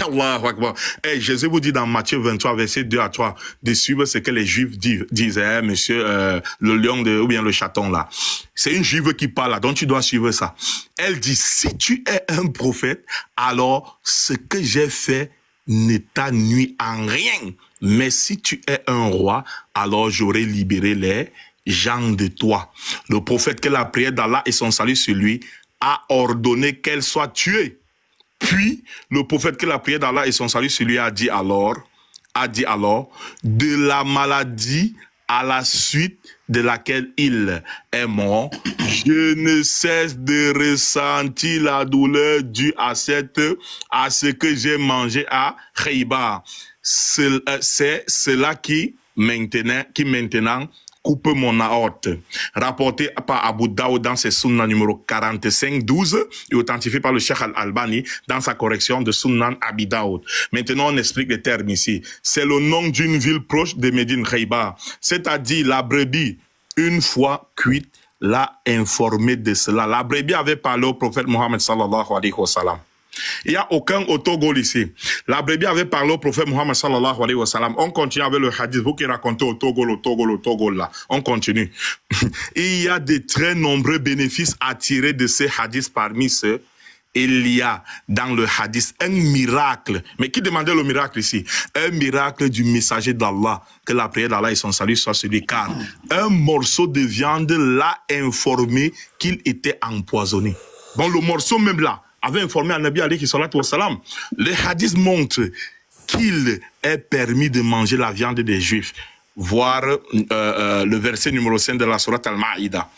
Allahu Akbar. Hey, Jésus vous dit dans Matthieu 23, verset 2 à 3, de suivre ce que les Juifs disent, monsieur, le lion ou bien le chaton là. C'est une Juive qui parle là, donc tu dois suivre ça. Elle dit, si tu es un prophète, alors ce que j'ai fait ne t'a nui en rien. Mais si tu es un roi, alors j'aurai libéré les gens de toi. Le prophète, que la prière d'Allah et son salut sur lui, a ordonné qu'elle soit tuée. Puis, le prophète, que la prière d'Allah et son salut sur lui, a dit alors, de la maladie à la suite de laquelle il est mort, je ne cesse de ressentir la douleur due à ce que j'ai mangé à Khaybar. C'est cela qui maintenant coupe mon aorte. Rapporté par Abu Daoud dans ses Sunan numéro 45-12 et authentifié par le Cheikh Al-Albani dans sa correction de Sunan Abi Daoud. Maintenant, on explique les termes ici. C'est le nom d'une ville proche de Médine, Khaybar. C'est-à-dire la brebis, une fois cuite, l'a informé de cela. La brebis avait parlé au prophète Mohammed sallallahu alayhi wa sallam. Il n'y a aucun autogol ici. La brebis avait parlé au prophète Mohammed sallallahu alayhi wa sallam. On continue avec le hadith. Vous qui racontez autogol là. On continue. Il y a de très nombreux bénéfices à tirer de ces hadiths. Parmi ceux, il y a dans le hadith un miracle. Mais qui demandait le miracle ici? Un miracle du messager d'Allah. Que la prière d'Allah et son salut soient sur lui. Car un morceau de viande l'a informé qu'il était empoisonné. Bon, le morceau même là avait informé à Nabi alayhi salatu wa salam. Le hadith montre qu'il est permis de manger la viande des Juifs. voir le verset numéro 5 de la sourate Al-Ma'ida.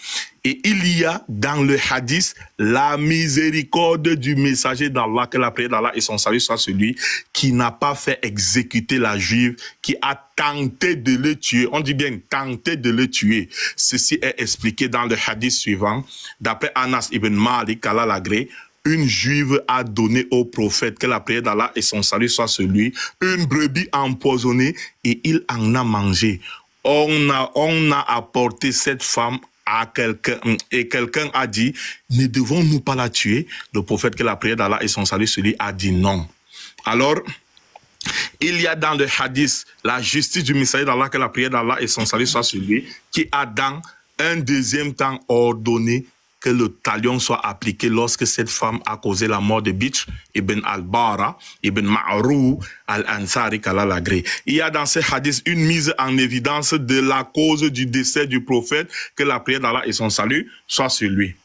Et il y a dans le hadith la miséricorde du messager d'Allah, que la prière d'Allah et son salut soit celui qui n'a pas fait exécuter la juive, qui a tenté de le tuer. On dit bien tenté de le tuer. Ceci est expliqué dans le hadith suivant. D'après Anas ibn Malik, Allah l'agrée, une juive a donné au prophète, que la prière d'Allah et son salut soit celui, une brebis empoisonnée, et il en a mangé. On a apporté cette femme à quelqu'un, et quelqu'un a dit, ne devons-nous pas la tuer? Le prophète, que la prière d'Allah et son salut celui, a dit non. Alors, il y a dans le hadith la justice du messager d'Allah, que la prière d'Allah et son salut soit celui, qui a dans un deuxième temps ordonné que le talion soit appliqué lorsque cette femme a causé la mort de Bitch ibn al-Bara, ibn Ma'rou al-Ansari, qu'Allah l'agrée. Il y a dans ce hadith une mise en évidence de la cause du décès du prophète, que la prière d'Allah et son salut soit sur lui.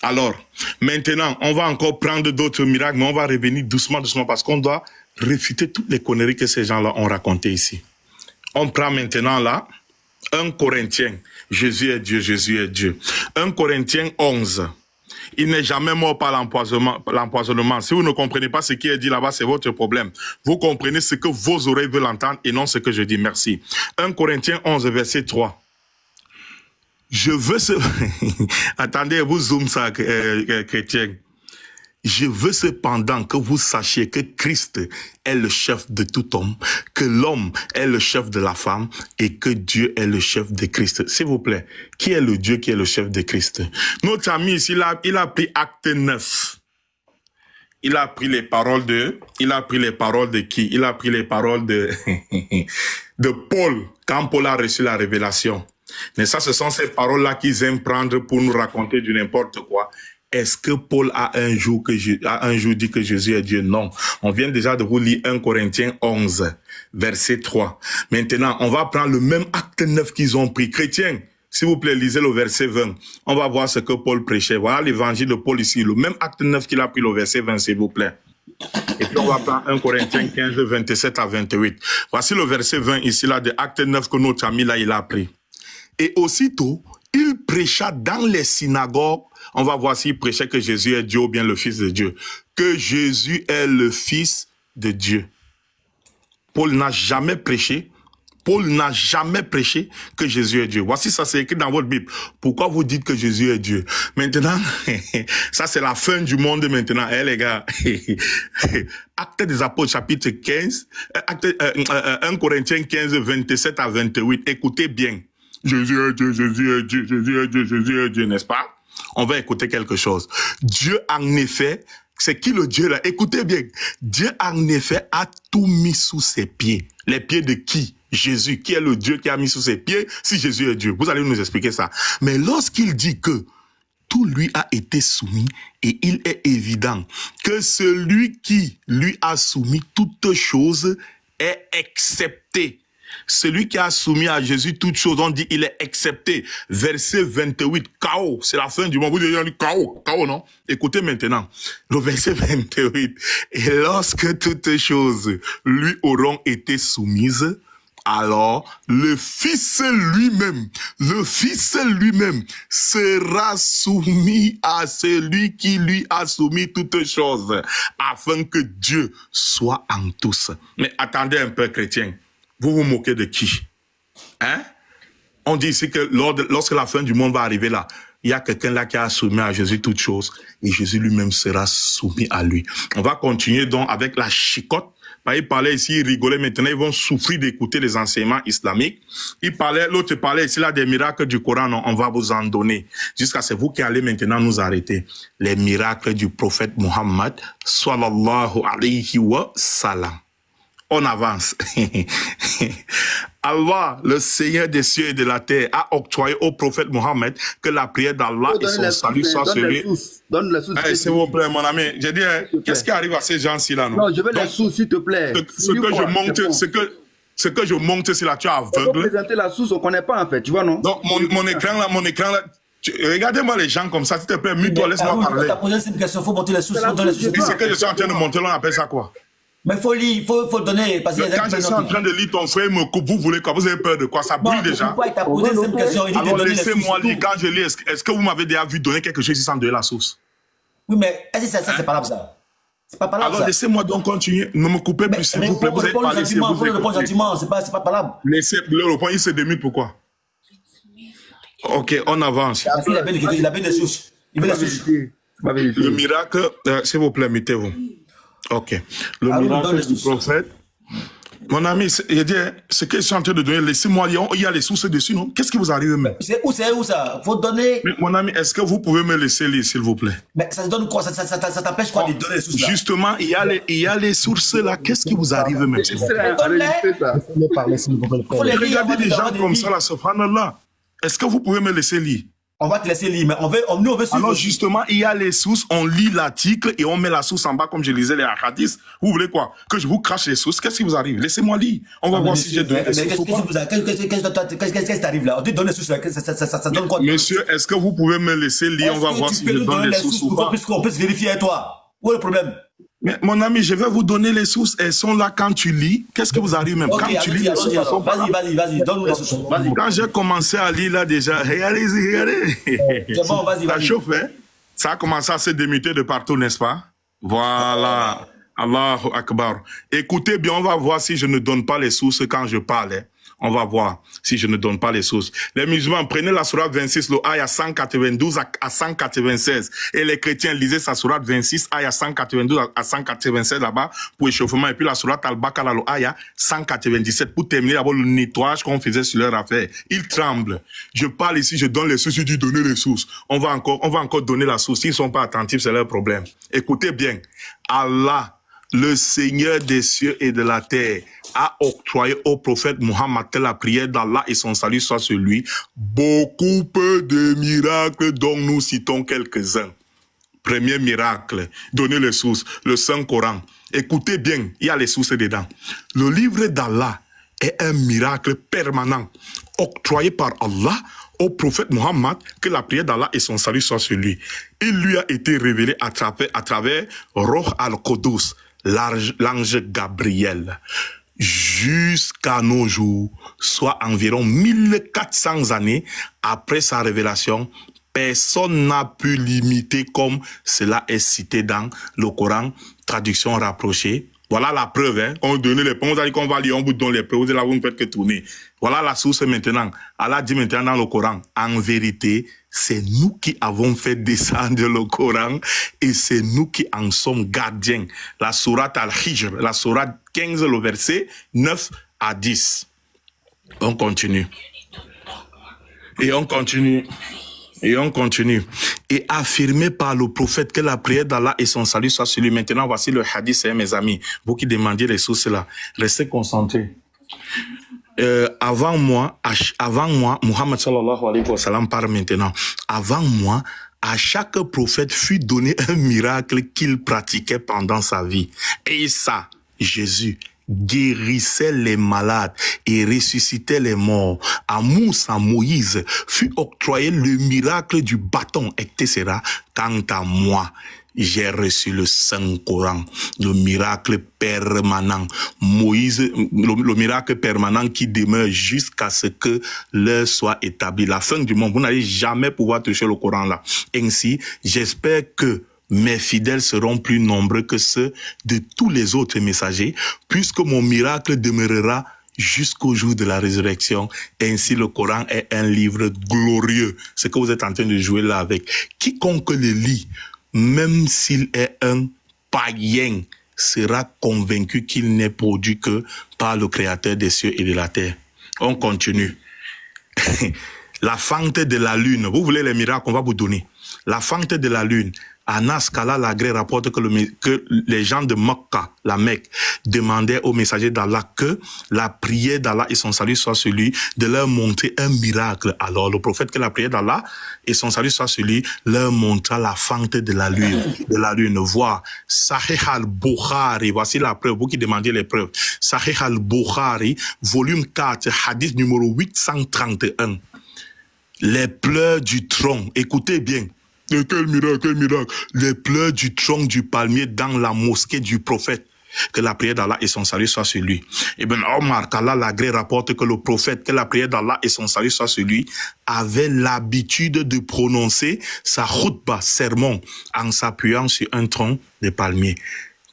Alors, maintenant, on va encore prendre d'autres miracles, mais on va revenir doucement, doucement, parce qu'on doit réfuter toutes les conneries que ces gens-là ont racontées ici. On prend maintenant là 1 Corinthiens. Jésus est Dieu, Jésus est Dieu. 1 Corinthiens 11. Il n'est jamais mort par l'empoisonnement. Si vous ne comprenez pas ce qui est dit là-bas, c'est votre problème. Vous comprenez ce que vos oreilles veulent entendre et non ce que je dis. Merci. 1 Corinthiens 11, verset 3. Je veux ce... Attendez, vous zoom ça, chrétien. Je veux cependant que vous sachiez que Christ est le chef de tout homme, que l'homme est le chef de la femme et que Dieu est le chef de Christ. S'il vous plaît, qui est le Dieu qui est le chef de Christ? Notre ami ici, il a pris acte 9. Il a pris les paroles de... Il a pris les paroles de qui? Il a pris les paroles de... de Paul, quand Paul a reçu la révélation. Mais ça, ce sont ces paroles-là qu'ils aiment prendre pour nous raconter du n'importe quoi. Est-ce que Paul a un jour dit que Jésus est Dieu? Non. On vient déjà de vous lire 1 Corinthiens 11, verset 3. Maintenant, on va prendre le même acte 9 qu'ils ont pris. Chrétiens, s'il vous plaît, lisez le verset 20. On va voir ce que Paul prêchait. Voilà l'évangile de Paul ici. Le même acte 9 qu'il a pris, le verset 20, s'il vous plaît. Et puis on va prendre 1 Corinthiens 15, 27 à 28. Voici le verset 20 ici, là, de acte 9 que notre ami là, il a pris. Et aussitôt, il prêcha dans les synagogues. On va voir s'il prêchait que Jésus est Dieu ou bien le Fils de Dieu. Que Jésus est le Fils de Dieu. Paul n'a jamais prêché. Paul n'a jamais prêché que Jésus est Dieu. Voici ça, c'est écrit dans votre Bible. Pourquoi vous dites que Jésus est Dieu? Maintenant, ça c'est la fin du monde maintenant. Eh les gars, Actes des Apôtres chapitre 15, 1 Corinthiens 15, 27 à 28. Écoutez bien. Jésus est Dieu, Jésus est Dieu, Jésus est Dieu, Jésus est Dieu, n'est-ce pas? On va écouter quelque chose. Dieu, en effet, c'est qui le Dieu là? Écoutez bien. Dieu, en effet, a tout mis sous ses pieds. Les pieds de qui? Jésus. Qui est le Dieu qui a mis sous ses pieds? Si Jésus est Dieu. Vous allez nous expliquer ça. Mais lorsqu'il dit que tout lui a été soumis, et il est évident que celui qui lui a soumis toutes choses est accepté. Celui qui a soumis à Jésus toutes choses, on dit il est accepté. Verset 28, chaos, c'est la fin du monde. Vous dites chaos, chaos, non? Écoutez maintenant, le verset 28. Et lorsque toutes choses lui auront été soumises, alors le Fils lui-même sera soumis à celui qui lui a soumis toutes choses, afin que Dieu soit en tous. Mais attendez un peu, chrétien. Vous vous moquez de qui? Hein? On dit ici que lorsque la fin du monde va arriver là, il y a quelqu'un là qui a soumis à Jésus toutes choses et Jésus lui-même sera soumis à lui. On va continuer donc avec la chicotte. Il parlait ici, il rigolait, maintenant ils vont souffrir d'écouter les enseignements islamiques. L'autre parlait ici là des miracles du Coran, non, on va vous en donner. Jusqu'à ce que vous qui allez maintenant nous arrêter. Les miracles du prophète Muhammad, sallallahu alayhi wa sallam. On avance. Allah, le Seigneur des cieux et de la terre, a octroyé au prophète Mohammed que la prière d'Allah et son salut soit sur lui. Donne les sources. S'il vous plaît, mon ami. J'ai dit, qu'est-ce qui arrive à ces gens-ci là, non? Non, je veux les sources, s'il te plaît. Ce que je monte, c'est là, tu es aveugle. Pour présenter la source, on ne connaît pas en fait, tu vois, non? Donc, mon écran là, regardez-moi les gens comme ça, s'il te plaît, mute-toi, laisse-moi parler. Tu as posé une question, il faut monter les sources. C'est ce que je suis en train de monter là, on appelle ça quoi? Mais il faut lire, il faut donner. Parce que quand je suis en train de lire ton frère me coupe, vous voulez quoi? Vous avez peur de quoi? Ça brûle déjà. Pourquoi il t'a posé cette question? Alors laissez-moi lire. Quand je lis, est-ce que vous m'avez déjà vu donner quelque chose sans donner la source? Oui, mais est-ce que ça c'est pas là ça? C'est pas là. Alors laissez-moi donc continuer. Ne me coupez plus, s'il vous plaît. Vous avez parlé, s'il vous plaît. Gentiment, c'est pas palable. Laissez-le point, il se démute, pourquoi? Ok, on avance. Il a bien des souches. Il veut des souches. Le miracle, s'il vous plaît, mettez-vous. Ok. Le miracle du prophète. Mon ami, il dit, ce que je suis en train de donner, laissez-moi lire, il y a les sources dessus, non? Qu'est-ce qui vous arrive même? C'est où ça? Faut donner. Mais mon ami, est-ce que vous pouvez me laisser lire, s'il vous plaît? Mais ça se donne quoi? Ça t'empêche quoi de donner les sources là? Justement, il y a les sources là. Qu'est-ce qui vous arrive même? Regardez des gens comme ça, là, subhanallah. Est-ce que vous pouvez me laisser lire? On va te laisser lire, mais nous on veut suivre. Alors justement, il y a les sources, on lit l'article et on met la source en bas comme je lisais les hadiths. Vous voulez quoi? Que je vous crache les sources? Qu'est-ce qui vous arrive? Laissez-moi lire. On va voir si j'ai donné les sources ou pas. Qu'est-ce qui t'arrive là? On te donne les sources là, ça donne quoi? Monsieur, est-ce que vous pouvez me laisser lire? On va voir si je donne les sources ou pas. Puisqu'on peut se vérifier avec toi. Où est le problème? Mais mon ami, je vais vous donner les sources. Elles sont là quand tu lis. Qu'est-ce qui vous arrive même? Quand tu lis les sources, vas-y, donne-nous les sources. Quand j'ai commencé à lire là déjà, regardez. C'est bon, vas-y. Ça chauffe, hein? Ça a commencé à se démuter de partout, n'est-ce pas? Voilà. Allahu Akbar. Écoutez bien, on va voir si je ne donne pas les sources quand je parle. Hein. On va voir si je ne donne pas les sources. Les musulmans, prenez la sourate 26, le ayah 192 à 196. Et les chrétiens, lisez sa sourate 26, ayah 192 à 196 là-bas pour échauffement. Et puis la sourate Al-Baqarah, le ayah 197 pour terminer d'abord le nettoyage qu'on faisait sur leur affaire. Ils tremblent. Je parle ici, je donne les sources, je dis donner les sources. On va encore donner la source. S'ils sont pas attentifs, c'est leur problème. Écoutez bien. Allah, le Seigneur des cieux et de la terre, a octroyé au prophète Mohammed, que la prière d'Allah et son salut soit sur lui, beaucoup de miracles dont nous citons quelques-uns. Premier miracle, donnez les sources, le Saint-Coran. Écoutez bien, il y a les sources dedans. Le livre d'Allah est un miracle permanent, octroyé par Allah au prophète Mohammed, que la prière d'Allah et son salut soient sur lui. Il lui a été révélé à travers Roh al-Qudus, l'ange Gabriel, jusqu'à nos jours, soit environ 1400 années après sa révélation. Personne n'a pu l'imiter comme cela est cité dans le Coran, traduction rapprochée. Voilà la preuve, hein. On donne les preuves, on a dit qu'on va lire, on vous donne les preuves, là vous ne faites que tourner. Voilà la source maintenant. Allah dit maintenant dans le Coran, en vérité, c'est nous qui avons fait descendre le Coran et c'est nous qui en sommes gardiens. La sourate Al-Hijr, la sourate 15, le verset 9 à 10. On continue. Et on continue. Et affirmé par le prophète que la prière d'Allah et son salut soit sur lui. Maintenant, voici le hadith, hein, mes amis. Vous qui demandiez les sources là, restez concentrés. Avant moi, Muhammad sallallahu alayhi wa sallam parle maintenant. Avant moi, à chaque prophète fut donné un miracle qu'il pratiquait pendant sa vie. Et ça, Jésus guérissait les malades et ressuscitait les morts. À Moussa, Moïse, fut octroyé le miracle du bâton, etc. Quant à moi, j'ai reçu le Saint-Coran, le miracle permanent. Moïse, le miracle permanent qui demeure jusqu'à ce que l'heure soit établie. La fin du monde, vous n'allez jamais pouvoir toucher le Coran là. Ainsi, j'espère que mes fidèles seront plus nombreux que ceux de tous les autres messagers, puisque mon miracle demeurera jusqu'au jour de la résurrection. Ainsi, le Coran est un livre glorieux. Ce que vous êtes en train de jouer là avec. Quiconque le lit, même s'il est un païen, sera convaincu qu'il n'est produit que par le Créateur des cieux et de la terre. On continue. La fente de la lune. Vous voulez les miracles qu'on va vous donner. La fente de la lune. Anas Kala Lagré rapporte que les gens de Mecca, la Mecque, demandaient aux messagers d'Allah que la prière d'Allah et son salut soit sur lui, de leur montrer un miracle. Alors le prophète, que la prière d'Allah et son salut soit sur lui, leur montra la fente de la lune. Voir Sahih al-Bukhari, voici la preuve, vous qui demandiez les preuves. Sahih al-Bukhari, volume 4, hadith numéro 831. Les pleurs du tronc, écoutez bien. Quel miracle, quel miracle. Les pleurs du tronc du palmier dans la mosquée du prophète. que la prière d'Allah et son salut soit sur lui. Ibn Omar, qu'Allah l'agrée, rapporte que le prophète, que la prière d'Allah et son salut soit sur lui, avait l'habitude de prononcer sa khutbah, sermon, en s'appuyant sur un tronc de palmier.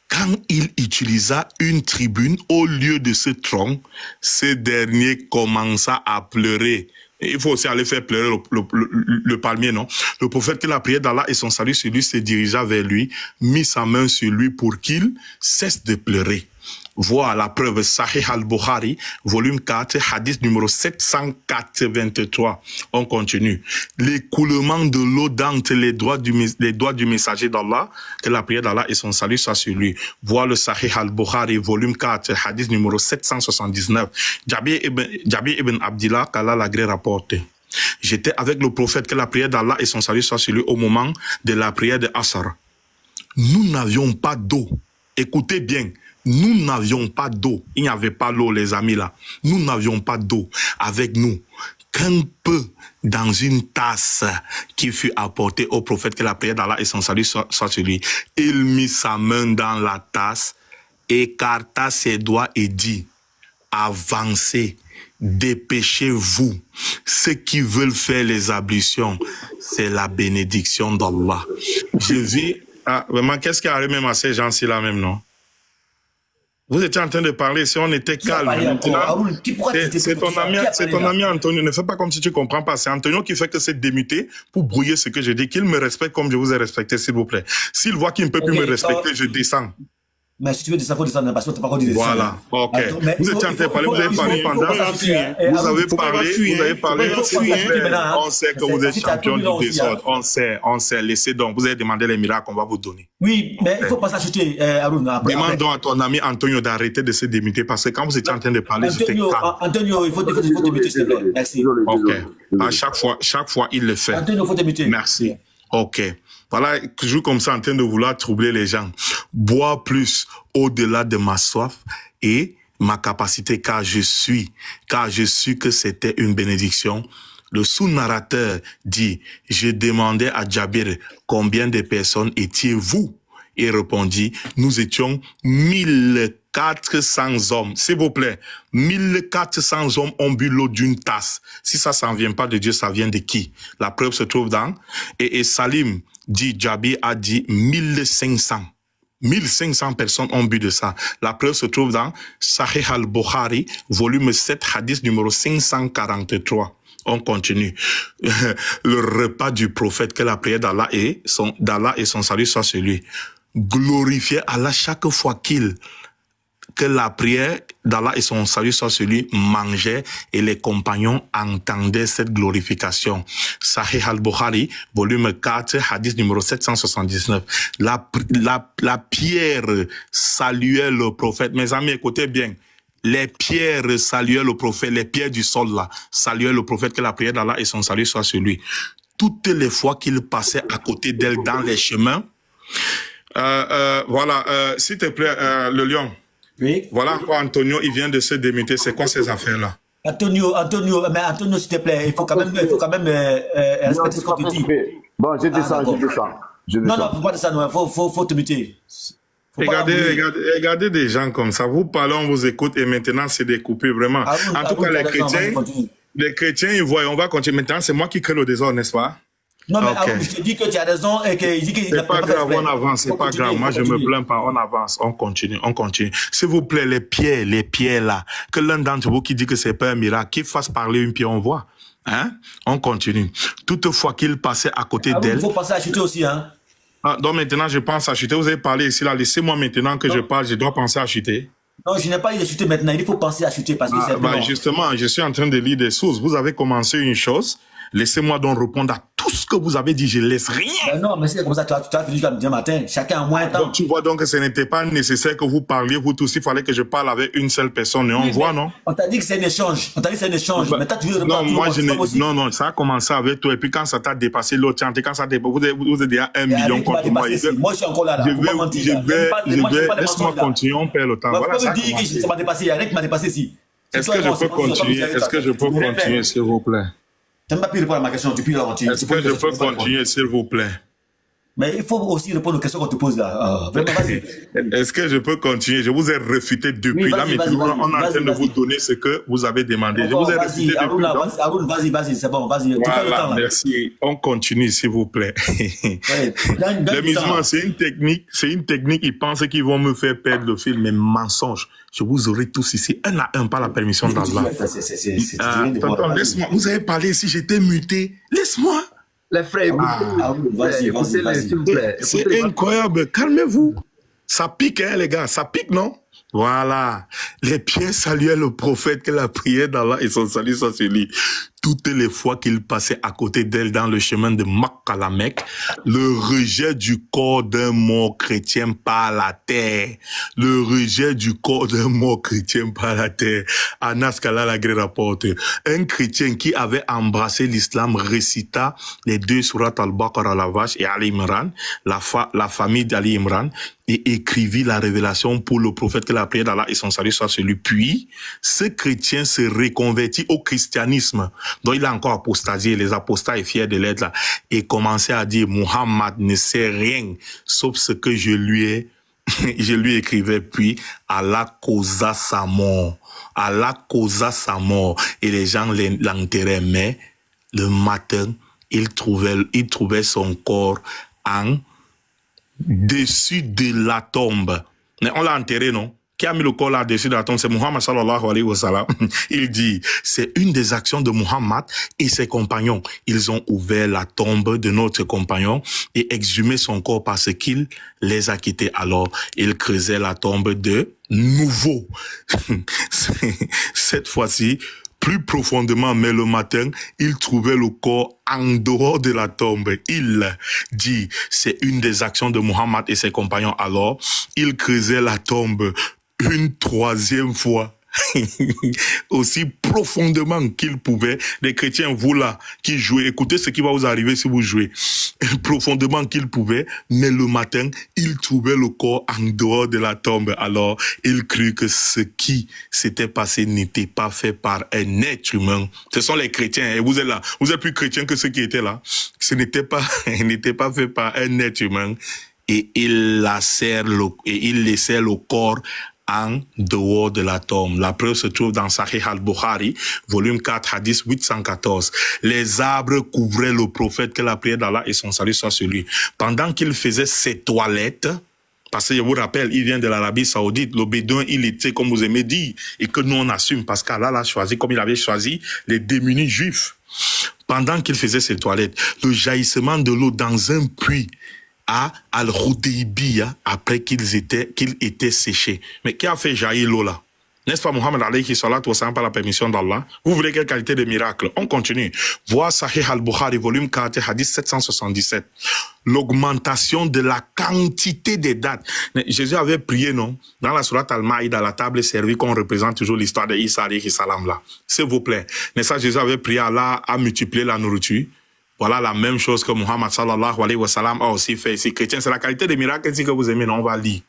Quand il utilisa une tribune au lieu de ce tronc, ce dernier commença à pleurer. Il faut aussi aller faire pleurer le palmier, non? Le prophète, que la prière d'Allah et son salut sur lui, se dirigea vers lui, mit sa main sur lui pour qu'il cesse de pleurer. Voir la preuve Sahih al-Bukhari, volume 4, hadith numéro 783. On continue. L'écoulement de l'eau d'entre les doigts du messager d'Allah, que la prière d'Allah et son salut soit sur lui. Voir le Sahih al-Bukhari, volume 4, hadith numéro 779. Jabir ibn Abdillah, qu'Allah l'agrée, rapporte. J'étais avec le prophète, que la prière d'Allah et son salut soit sur lui, au moment de la prière de Asr. Nous n'avions pas d'eau. Écoutez bien. Nous n'avions pas d'eau. Il n'y avait pas l'eau, les amis, là. Nous n'avions pas d'eau avec nous. Qu'un peu dans une tasse qui fut apportée au prophète, que la prière d'Allah et son salut soit sur lui. Il mit sa main dans la tasse, écarta ses doigts et dit, avancez, dépêchez-vous. Ceux qui veulent faire les ablutions, c'est la bénédiction d'Allah. Je vis, vraiment, qu'est-ce qui arrive même à ces gens-ci là même, non? Vous étiez en train de parler, si on était calme. C'est ton ami Antonio. Ne fais pas comme si tu ne comprends pas. C'est Antonio qui fait que c'est démuté pour brouiller ce que je dis. Qu'il me respecte comme je vous ai respecté, s'il vous plaît. S'il voit qu'il ne peut plus me respecter, je descends. Mais si tu veux descendre, il faut descendre parce que tu n'as pas encore dit descendre. Voilà, ok. Vous étiez en train de parler, vous avez parlé pendant. Vous avez parlé. On sait que vous êtes champion du désordre. On sait. Laissez donc. Vous avez demandé les miracles qu'on va vous donner. Oui, mais il ne faut pas s'acheter, Aruna. Demande donc à ton ami Antonio d'arrêter de se démuter parce que quand vous étiez en train de parler, j'étais calme. Antonio, il faut démuter, s'il te plaît. Merci. Ok. À chaque fois, il le fait. Antonio, il faut démuter. Merci. Ok. Voilà, toujours comme ça en train de vouloir troubler les gens. Boire plus au-delà de ma soif et ma capacité, car je suis que c'était une bénédiction. Le sous-narrateur dit, je demandais à Jabir combien de personnes étiez-vous? Et répondit, nous étions 1400 hommes. S'il vous plaît, 1400 hommes ont bu l'eau d'une tasse. Si ça ne vient pas de Dieu, ça vient de qui? La preuve se trouve dans... Et Salim dit, Jabir a dit 1500. 1500 personnes ont bu de ça. La preuve se trouve dans Sahih al-Bukhari, volume 7, hadith numéro 543. On continue. Le repas du prophète, que la prière d'Allah et son salut soit sur lui. Glorifier Allah chaque fois que la prière d'Allah et son salut soit sur lui mangeait et les compagnons entendaient cette glorification. Sahih al-Bukhari, volume 4, hadith numéro 779. La pierre saluait le prophète. Mes amis, écoutez bien. Les pierres saluaient le prophète, les pierres du sol là, saluaient le prophète, que la prière d'Allah et son salut soit sur lui. Toutes les fois qu'il passait à côté d'elle dans les chemins, voilà, s'il te plaît, le lion. Oui. Voilà quoi, Antonio, il vient de se démuter. C'est quoi ces affaires-là? Antonio, s'il te plaît, il faut quand même respecter ce que tu dis. Bon, je descends. Non, faut pas descendre, faut te muter. Regardez des gens comme ça. Vous parlez, on vous écoute et maintenant c'est découpé vraiment. En tout cas, les chrétiens, ils voient, on va continuer. Maintenant, c'est moi qui crée le désordre, n'est-ce pas? Non, mais je te dis que tu as raison et qu'il dit qu'il c'est pas grave, on avance, c'est pas grave. Moi, je me plains pas, on avance, on continue. S'il vous plaît, les pierres là, que l'un d'entre vous qui dit que c'est pas un miracle, qu'il fasse parler une pierre, on voit. Hein? On continue. Toutefois qu'il passait à côté d'elle. Il faut passer à chuter aussi, hein? Donc maintenant, je pense à chuter. Vous avez parlé ici, là. Laissez-moi maintenant que je parle, je dois penser à chuter. Non, je n'ai pas eu de chuter maintenant. Il faut penser à chuter parce que c'est justement, je suis en train de lire des sources. Vous avez commencé une chose. Laissez-moi donc répondre à tout ce que vous avez dit. Je laisse rien. Non, mais c'est comme ça. Tu as fini demain matin. Chacun a moins de temps. Donc, tu vois donc que ce n'était pas nécessaire que vous parliez. Vous tous, il fallait que je parle avec une seule personne. Et on voit, non? On t'a dit que c'est un échange. Mais toi, tu veux non, moi, non, ça a commencé avec toi. Et puis quand ça t'a dépassé l'autre, quand ça vous êtes déjà 1 million contre moi. Moi, je suis encore là. Laisse-moi continuer. On perd le temps. Voilà, ça dit que ça m'a dépassé. Il y a rien qui m'a dépassé ici. Est-ce que je peux continuer, s'il vous plaît? Tu n'as pas pu répondre à ma question depuis la continuer. Est-ce que je peux continuer, s'il vous plaît? Mais il faut aussi répondre aux questions qu'on te pose là. Vraiment, vas-y. Est-ce que je peux continuer? Je vous ai réfuté depuis. Là, maintenant, on est en train de vous donner ce que vous avez demandé. Je vous ai réfuté depuis. Haroun, vas-y, c'est bon, vas-y. Voilà, merci. On continue, s'il vous plaît. Les musulmans, c'est une technique. Ils pensent qu'ils vont me faire perdre le fil, mais mensonge. Je vous aurai tous ici, un à un, par la permission d'Allah. Tonton, laisse-moi. Vous avez parlé si j'étais muté. Laisse-moi. Les frères, vas-y, s'il vous plaît. C'est incroyable. Calmez-vous. Ça pique, hein, les gars. Ça pique, non? Voilà. Les pierres saluaient le prophète, que la prière d'Allah et son salut soit sur lui. Toutes les fois qu'il passait à côté d'elle dans le chemin de Makka à la Mecque, le rejet du corps d'un mort chrétien par la terre. Le rejet du corps d'un mort chrétien par la terre. Anas Kala Lagré rapporte. Un chrétien qui avait embrassé l'islam récita les 2 sourates al-Baqarah, la vache, et Ali Imran, la famille d'Ali Imran, et écrivit la révélation pour le prophète, que la prière d'Allah et son salut soit sur lui. Puis, ce chrétien se reconvertit au christianisme. Donc, il a encore apostasié, les apostats est fiers de l'être là, et commençait à dire, Muhammad ne sait rien, sauf ce que je lui écrivais, puis Allah causa sa mort. Allah causa sa mort, et les gens l'enterraient, mais le matin, il trouvait son corps en dessus de la tombe. Mais on l'a enterré, non? Qui a mis le corps là-dessus de la tombe? C'est Muhammad sallallahu alayhi wa sallam. Il dit, c'est une des actions de Muhammad et ses compagnons. Ils ont ouvert la tombe de notre compagnon et exhumé son corps parce qu'il les a quittés. Alors, ils creusaient la tombe de nouveau. Cette fois-ci, plus profondément, mais le matin, il trouvait le corps en dehors de la tombe. Il dit, c'est une des actions de Muhammad et ses compagnons. Alors, il creusait la tombe une 3e fois. Aussi profondément qu'il pouvait. Les chrétiens, vous là, qui jouez, écoutez ce qui va vous arriver si vous jouez. Profondément qu'il pouvait, mais le matin, il trouvait le corps en dehors de la tombe. Alors, il crut que ce qui s'était passé n'était pas fait par un être humain. Ce sont les chrétiens, et vous êtes là. Vous êtes plus chrétiens que ceux qui étaient là. Ce n'était pas fait par un être humain. Et il laissait le corps en dehors de la tombe. La preuve se trouve dans Sahih al-Bukhari, volume 4, hadith 814. Les arbres couvraient le prophète, que la prière d'Allah et son salut soit sur lui. Pendant qu'il faisait ses toilettes, parce que je vous rappelle, il vient de l'Arabie Saoudite, le bédouin, il était, comme vous aimez dire, et que nous on assume, parce qu'Allah l'a choisi, comme il avait choisi les démunis juifs. Pendant qu'il faisait ses toilettes, le jaillissement de l'eau dans un puits à Al-Hudaybiya, après qu'ils étaient séchés. Mais qui a fait jaillir l'eau là? N'est-ce pas Muhammad alayhi salatu wa salam par la permission d'Allah? Vous voulez quelle qualité de miracle? On continue. Voir Sahih al-Bukhari, volume 4, hadith 777. L'augmentation de la quantité des dates. Jésus avait prié, non? Dans la sourate al-Maïda, la table servie qu'on représente toujours l'histoire de Isa alayhi salam là. S'il vous plaît. N'est-ce pas, Jésus avait prié Allah à multiplier la nourriture? Voilà la même chose que Muhammad sallallahu alayhi wa sallam a aussi fait ici. Chrétien, c'est la qualité des miracles ici que vous aimez, non? On va lire.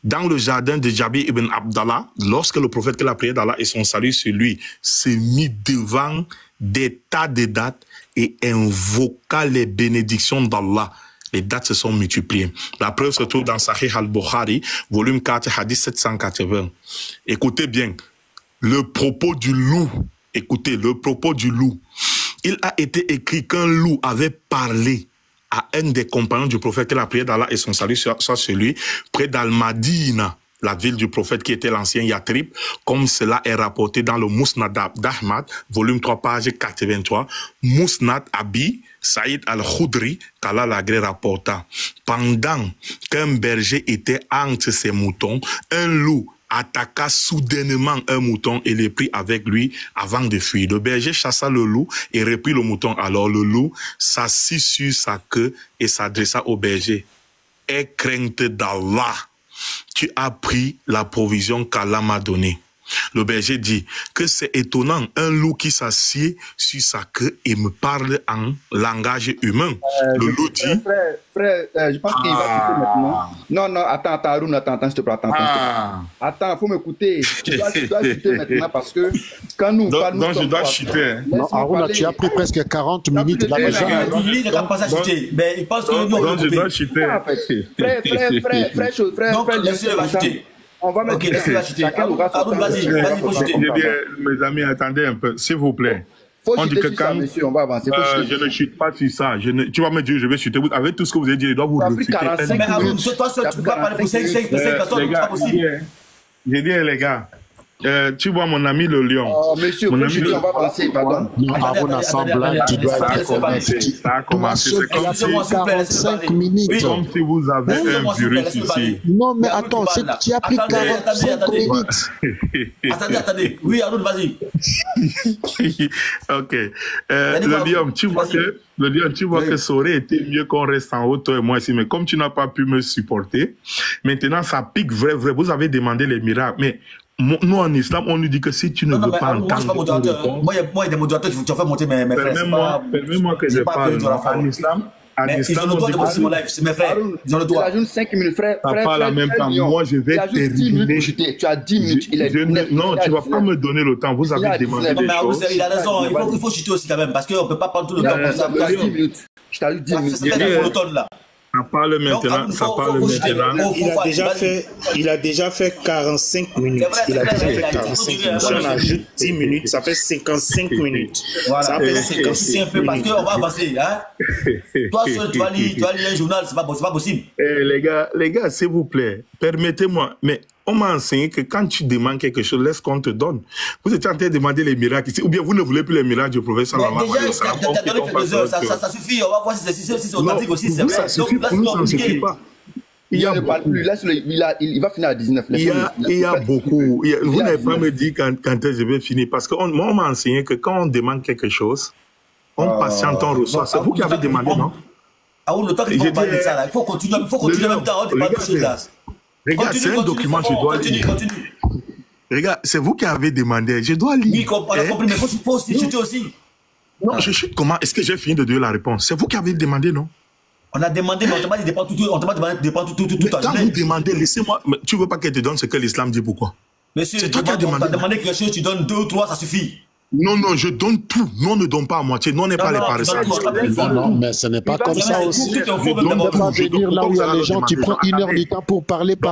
Dans le jardin de Jabir ibn Abdallah, lorsque le prophète, que la prière d'Allah et son salut sur lui, se mit devant des tas de dates et invoqua les bénédictions d'Allah, les dates se sont multipliées. La preuve se trouve dans Sahih al-Bukhari, volume 4, hadith 780. Écoutez bien, le propos du loup. Écoutez, le propos du loup. Il a été écrit qu'un loup avait parlé à un des compagnons du prophète, que la prière d'Allah et son salut soit sur lui, près d'Al-Madina, la ville du prophète qui était l'ancien Yatrib, comme cela est rapporté dans le Musnad d'Ahmad, volume 3, page 83, Musnad Abi Saïd al-Khudri, qu'Allah l'agré rapporta. Pendant qu'un berger était entre ses moutons, un loup attaqua soudainement un mouton et le prit avec lui avant de fuir. Le berger chassa le loup et reprit le mouton. Alors le loup s'assit sur sa queue et s'adressa au berger. Aie crainte d'Allah. Tu as pris la provision qu'Allah m'a donnée. Le berger dit que c'est étonnant, un loup qui s'assied sur sa queue et me parle en langage humain. Le loup dit... Frère, je pense qu'il va écouter maintenant. Non, attends, Arun, attends, s'il te plaît, attends, faut m'écouter. Tu dois chuter maintenant parce que quand nous parlons... Donc je dois chuter. Non, Arun, tu as pris presque 40 minutes là déjà. Il n'a pas à chuter, mais il pense que nous, on va je dois chuter. Frère, donc, laissez-le va chuter. On va mettre Arun, vas-y, faut chuter. Je dis, mes amis, attendez un peu, s'il vous plaît. On dit que quand monsieur, on va avancer. je ne chute pas sur ça. Tu vas me dire, je vais chuter. Avec tout ce que vous avez dit, je dois vous refuter. Mais Arun, toi seul, tu ne peux pas parler pour 5 personnes, c'est pas possible. J'ai dit, les gars, tu vois mon ami le lion. Monsieur, on va avancer, pardon. Non, Arun Assemblée, tu dois être convaincu. Ça a commencé. C'est comme si 45 minutes. comme si vous avez un virus ici. Non, mais attends, tu as pris 45 minutes. Attendez. Oui, Arun, vas-y. Ok. Le lion, tu vois que ça aurait été mieux qu'on reste en haut, toi et moi ici. Mais comme tu n'as pas pu me supporter, maintenant ça pique vrai. Vous avez demandé les miracles. Mais nous, en islam, on nous dit que si tu ne veux pas entendre... Moi, il y a des modérateurs qui ont fait monter mes frères. Permets-moi que je parle. En islam, ils ont le droit de monter mon live, c'est mes frères. Ils ont le droit. Tu ajoutes 5 minutes, frère. Pas la même temps. Moi, je vais terminer. Tu as 10 minutes. Non, tu ne vas pas me donner le temps. Vous avez demandé des choses. Il a raison. Il faut chuter aussi quand même, parce qu'on ne peut pas prendre tout le temps pour ça. Je t'ai 10 minutes. Ça fait monotone là. Ça parle maintenant. Il a déjà fait 45 minutes. Il a déjà fait 45 minutes. Si on ajoute 10 minutes, ça fait 55 minutes. Ça fait 55 un peu parce qu'on va avancer. Toi seul, tu vas lire un journal, c'est pas possible. Les gars, s'il vous plaît, permettez-moi. Mais on m'a enseigné que quand tu demandes quelque chose, laisse qu'on te donne. Vous êtes en train de demander les miracles ici, ou bien vous ne voulez plus les miracles du professeur. Déjà, t'as donné quelques heures, ça suffit. On va voir si c'est authentique aussi. C'est vrai. Donc, pour nous, ça ne suffit pas. Il va finir à 19. Il y a beaucoup. Vous n'avez pas me dit quand je vais finir. Parce que moi, on m'a enseigné que quand on demande quelque chose, on patiente, on reçoit. C'est vous qui avez demandé, non? Ah oui, le temps que tu parles de ça, là, il faut continuer en même temps. On débat de choses là. Regarde, c'est un document, je dois lire. Continue. Regarde, c'est vous qui avez demandé, je dois lire. Oui, on a compris, mais il faut aussi chuter aussi. Non, je chute comment? Est-ce que j'ai fini de donner la réponse? C'est vous qui avez demandé, non? On a demandé, mais on t'a dit on t'a demandé tout à quand vous demandez, laissez-moi... Tu veux pas qu'elle te donne ce que l'islam dit, pourquoi? Monsieur, c'est toi qui as demandé. On t'a demandé quelque chose, tu donnes 2 ou 3, ça suffit. Non, je donne tout. Nous, on ne donne pas à moitié. Nous, on n'est pas les paresseux. Non, mais ce n'est pas comme ça aussi. Tu ne peux pas venir là où il y a les gens, tu prends 1 heure du temps pour parler. Vous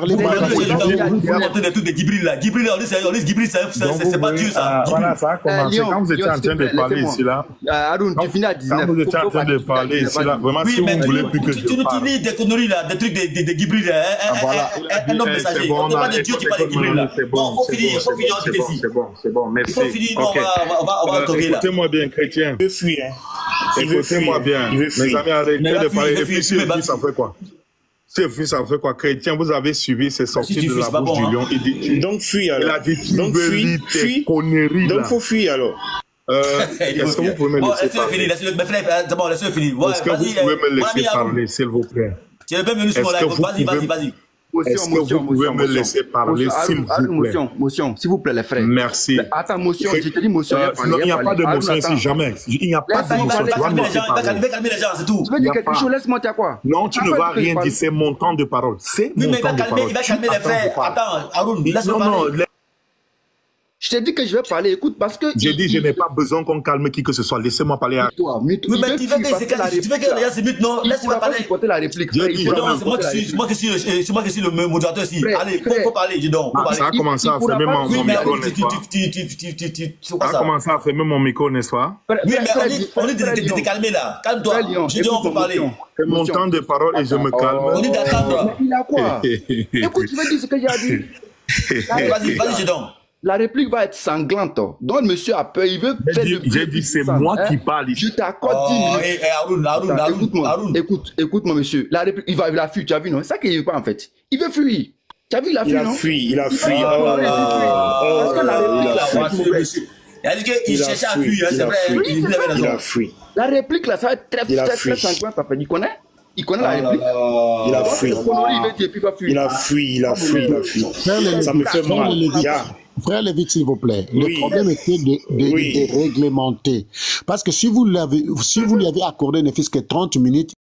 inventez des trucs de Gibril là. Gibril, on dit Gibril, c'est pas Dieu ça. Voilà, ça a commencé. Quand vous étiez en train de parler ici là. Arun, tu finis à 19. Quand vous étiez en train de parler ici là, vraiment, si vous voulez plus que je parle. Tu lis des conneries là, des trucs de Gibril. Un homme messager. On ne parle pas de Dieu, tu parles de Gibril là. Bon, faut finir, c'est bon, merci. Il faut finir, on va toquer. Écoutez-moi bien, chrétien. Il veut fuir. Écoutez-moi bien. Mes amis, arrêtez de parler. Et puis, si le fils, ça fait quoi? Si le fils, ça fait quoi? Chrétien, vous avez suivi ces sorties de la bouche du lion. Il dit, donc, fuis alors. Il a dit, donc, fuis. Donc, faut fuir alors. Est-ce que vous pouvez me laisser parler? Laissez-le finir. Est-ce que vous pouvez me laisser parler, s'il vous plaît? Tu es bienvenu sur mon live. Vas-y. Est-ce que vous pouvez me laisser parler, s'il vous plaît? Motion, s'il vous plaît, les frères. Merci. Attends, motion, je te dis motion. Non, il n'y a pas de motion ici, jamais. Il n'y a pas de motion. Tu vas me laisser parler. Calmer les gens, c'est tout. Tu veux dire quelque chose, laisse-moi dire quoi? Non, tu ne vas rien dire, c'est mon temps de parole. C'est mon temps de parole. Il va calmer les frères. Attends, Arun, laisse-moi parler. Je t'ai dit que je vais parler, écoute, parce que... J'ai dit, je n'ai pas besoin qu'on calme qui que ce soit. Laissez-moi parler à... Toi, mais tu veux que les gens se mutent, non? Laisse-moi parler. Supporter la réplique. C'est moi qui suis le modérateur ici. Allez, faut parler, dis donc. Ça a commencé à fermer mon micro, n'est-ce pas? Ça a commencé à fermer mon micro, n'est-ce pas? Oui, mais on est de calmer là. Calme-toi. Je dis, on peut parler. C'est mon temps de parole et je me calme. On dit d'attendre. Il a quoi? Écoute, tu veux dire ce que j'ai dit? Vas-y, dis donc. La réplique va être sanglante. Donc, monsieur a peur, il veut faire le... J'ai dit, c'est moi qui parle ici. Je t'accorde 10 minutes. Arun, écoute-moi, monsieur. La réplique, il va fuir, tu as vu, non? C'est ça qu'il ne veut pas, en fait. Il veut fuir. Tu as vu, il a fui, non? Il a fui. Parce que la réplique, il a dit qu'il cherchait à fuir, c'est vrai. Il a fui. La réplique, là, ça va être très sanglante, en fait. Il connaît? Il connaît la réplique. Il a fui. Il a fui. Ça me fait mal. Frère Lévite, s'il vous plaît, le problème était de réglementer. Parce que si vous lui avez accordé ne fût-ce que 30 minutes,